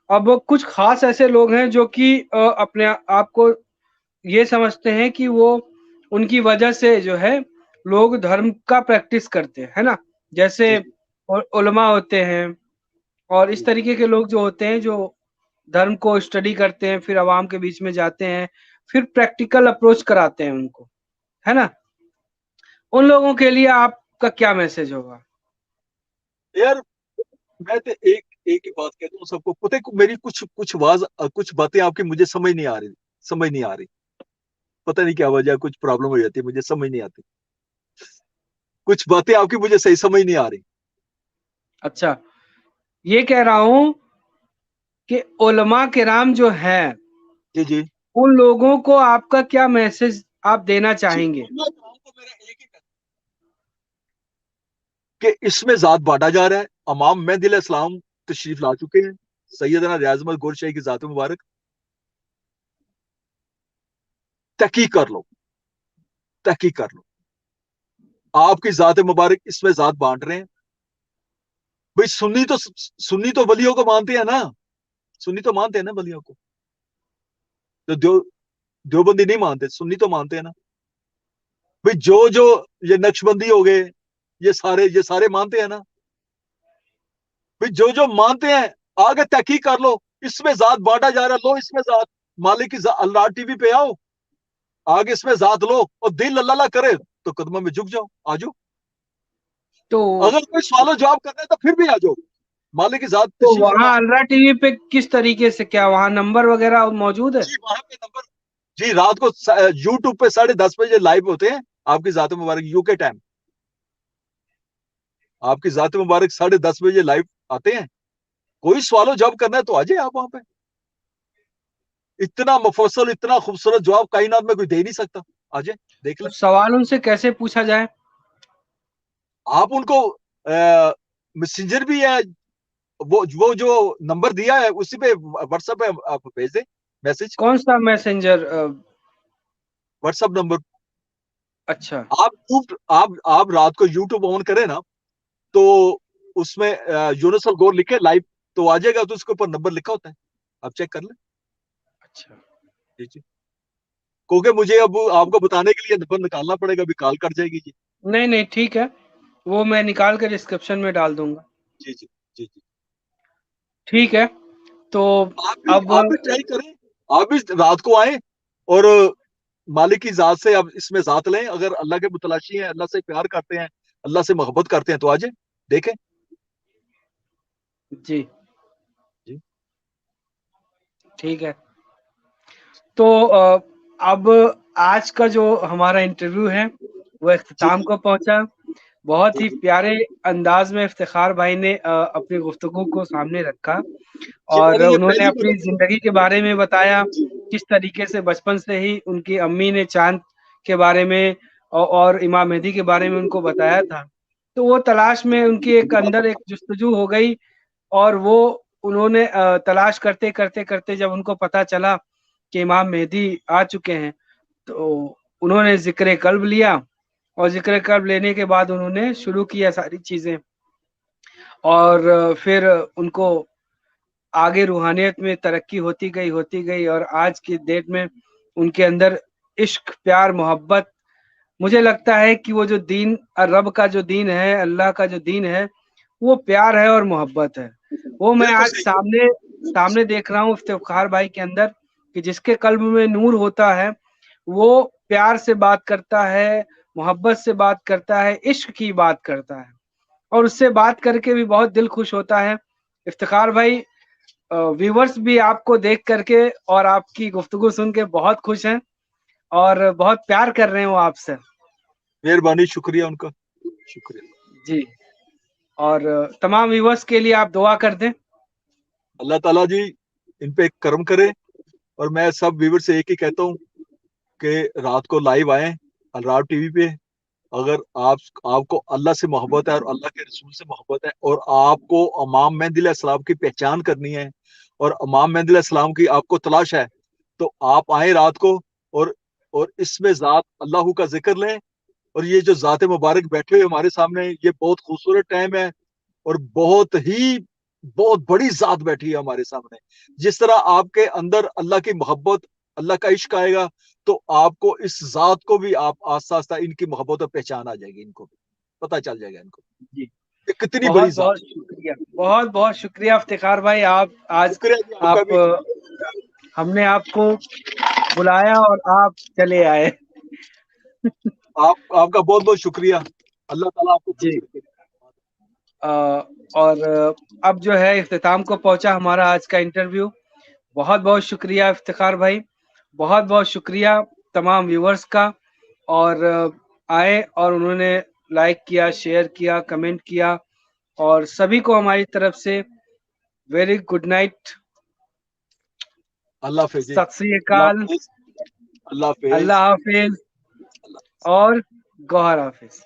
اب کچھ خاص ایسے لوگ ہیں جو کہ اپنے آپ کو یہ سمجھتے ہیں کہ وہ ان کی وجہ سے جو ہے لوگ دھرم کا پریکٹس کرتے ہیں، ہے نا، جیسے علماء ہوتے ہیں اور اس طریقے کے لوگ جو ہوتے ہیں جو دھرم کو اسٹڈی کرتے ہیں، پھر عوام کے بیچ میں جاتے ہیں، پھر پریکٹیکل اپروچ کراتے ہیں ان کو، ہے نا۔ ان لوگوں کے لیے آپ کا کیا میسج ہوگا؟ یار میں تو ایک ہی بات کہتا ہوں سب کو، پتہ ہے میری کچھ باتیں آپ کی مجھے سمجھ نہیں آ رہی، پتہ نہیں کیا وجہ، کچھ پرابلم ہو جاتی ہے، مجھے سمجھ نہیں آتی، کچھ باتیں آپ کی مجھے صحیح سمجھ نہیں آ رہی۔ اچھا، یہ کہہ رہا ہوں کہ علماء کرام جو ہیں، جی جی ان لوگوں کو آپ کا کیا میسج آپ دینا چاہیں گے؟ کہ اس میں ذات بانٹا جا رہا ہے، امام مہدی علیہ السلام تشریف لا چکے ہیں، سیدنا ریاض احمد گور شاہی کی ذات مبارک، تحقیق کر لو، آپ کی ذات مبارک اس میں ذات بانٹ رہے ہیں۔ بھائی سنی تو ولیوں کو مانتے ہیں نا، سنی تو مانتے ہیں نا ولیوں کو، دیوبندی نہیں مانتے، سنی تو مانتے ہیں نا۔ بھائی جو یہ نقش بندی ہو گئے، یہ سارے مانتے ہیں نا۔ بھائی جو مانتے ہیں آگے تحقیق کر لو، اس میں ذات بانٹا جا رہا ہے، لو اس میں ذات، مالک کی اللہ ٹی وی پہ آؤ، آگے اس میں ذات لو، اور دل اللہ کرے تو قدموں میں جھک جاؤ، آ جاؤ۔ تو اگر کوئی سوال و جواب کرنا ہے تو پھر بھی آ جاؤ، مالک کی ذات تو تشریف فرما۔ وہاں الرا ٹی وی پہ کس طریقے سے، کیا وہاں نمبر وغیرہ موجود ہے؟ جی وہاں پہ نمبر، جی رات کو یوٹیوب پہ 10:30 بجے لائیو ہوتے ہیں، آپ کی ذات مبارک یو کے ٹائم، آپ کی ذات مبارک 10:30 بجے لائیو آتے ہیں، کوئی سوال و جواب کرنا ہے تو آ جائے آپ وہاں پہ۔ اتنا مفصل، اتنا خوبصورت جواب کائنات میں کوئی دے نہیں سکتا، آ جائے دیکھ لیں۔ سوال ان سے کیسے پوچھا جائے؟ آپ ان کو میسنجر بھی ہے، وہ جو نمبر دیا ہے اسی پہ واٹس ایپ پہ آپ بھیج دیں میسج، کون سا میسنجر؟ What's app number. اچھا، آپ رات کو یوٹیوب آن کریں نا، تو اس میں یونس الگور لکھے لائیو تو آ جائے گا، تو اس کے اوپر نمبر لکھا ہوتا ہے، آپ چیک کر لیں۔ اچھا، جی جی، کیونکہ مجھے اب آپ کو بتانے کے لیے نمبر نکالنا پڑے گا، ابھی کال کٹ جائے گی جی۔ نہیں ٹھیک ہے، وہ میں نکال کے ڈسکرپشن میں ڈال دوں گا۔ جی جی جی جی، ٹھیک ہے، تو اب آپ بھی ٹرائی کریں، آپ بھی رات کو آئیں اور مالک کی ذات سے آپ اس میں ذات لیں، اگر اللہ کے متلاشی ہیں، اللہ سے پیار کرتے ہیں، اللہ سے محبت کرتے ہیں تو آ جائیں دیکھیں۔ جی جی ٹھیک ہے، تو اب آج کا جو ہمارا انٹرویو ہے وہ جی اختتام جی کو پہنچا۔ بہت ہی جی پیارے انداز میں افتخار بھائی نے اپنی گفتگو کو سامنے رکھا، جی، میں اور نے یہ انہوں نے پہلی اپنی زندگی کے بارے میں بتایا، جی کس طریقے سے بچپن سے ہی ان کی امی نے چاند کے بارے میں اور امام مہدی کے بارے میں ان کو بتایا تھا، تو وہ تلاش میں ان کی ایک اندر ایک جستجو ہو گئی، اور وہ انہوں نے تلاش کرتے کرتے کرتے جب ان کو پتا چلا کہ امام مہدی آ چکے ہیں، تو انہوں نے ذکر قلب لیا، اور ذکر قلب لینے کے بعد انہوں نے شروع کیا ساری چیزیں، اور پھر ان کو آگے روحانیت میں ترقی ہوتی گئی، اور آج کی ڈیٹ میں ان کے اندر عشق، پیار، محبت، مجھے لگتا ہے کہ وہ جو دین، رب کا جو دین ہے، اللہ کا جو دین ہے، وہ پیار ہے اور محبت ہے۔ وہ میں بالکل آج صحیح سامنے دیکھ رہا ہوں افتخار بھائی کے اندر، کہ جس کے قلب میں نور ہوتا ہے وہ پیار سے بات کرتا ہے، محبت سے بات کرتا ہے، عشق کی بات کرتا ہے، اور اس سے بات کر کے بھی بہت دل خوش ہوتا ہے افتخار بھائی ویورز بھی آپ کو دیکھ کر کے اور آپ کی گفتگو سن کے بہت خوش ہیں اور بہت پیار کر رہے ہیں وہ آپ سے. مہربانی, شکریہ ان کا, شکریہ. جی, اور تمام ویورز کے لیے آپ دعا کر دیں. اللہ تعالیٰ جی ان پہ کرم کرے, اور میں سب ویور سے ایک ہی کہتا ہوں کہ رات کو لائیو آئیں الراب ٹی وی پہ. اگر آپ کو اللہ سے محبت ہے اور اللہ کے رسول سے محبت ہے, اور آپ کو امام مہدی علیہ السلام کی پہچان کرنی ہے اور امام مہدی علیہ السلام کی آپ کو تلاش ہے, تو آپ آئیں رات کو اور اس میں ذات اللہ کا ذکر لیں. اور یہ جو ذات مبارک بیٹھے ہوئے ہمارے سامنے, یہ بہت خوبصورت ٹائم ہے اور بہت بڑی ذات بیٹھی ہے ہمارے سامنے. جس طرح آپ کے اندر اللہ کی محبت, اللہ کا عشق آئے گا, تو آپ کو اس ذات کو بھی آپ آہستہ آہستہ ان کی محبت اور پہچان آ جائے گی, ان کو بھی پتہ چل جائے گا ان کو جی, یہ کتنی بڑی بہت ذات. بہت شکریہ, بہت بہت شکریہ افتخار بھائی. آپ آج شکریہ جی آپ کا آپ بھی. ہم نے آپ کو بلایا اور آپ چلے آئے. آپ کا بہت بہت شکریہ. اللہ تعالیٰ آپ کو جی, خوش رکھے. اور اب جو ہے اختتام کو پہنچا ہمارا آج کا انٹرویو. بہت بہت شکریہ افتخار بھائی, بہت بہت شکریہ تمام ویورز کا. اور آئے اور انہوں نے لائک کیا, شیئر کیا, کمنٹ کیا, اور سبھی کو ہماری طرف سے ویری گڈ نائٹ, اللہ حافظ جی. ست سری اللہ اکال, حافظ. اللہ حافظ. اللہ حافظ اللہ حافظ. اور گوہر حافظ.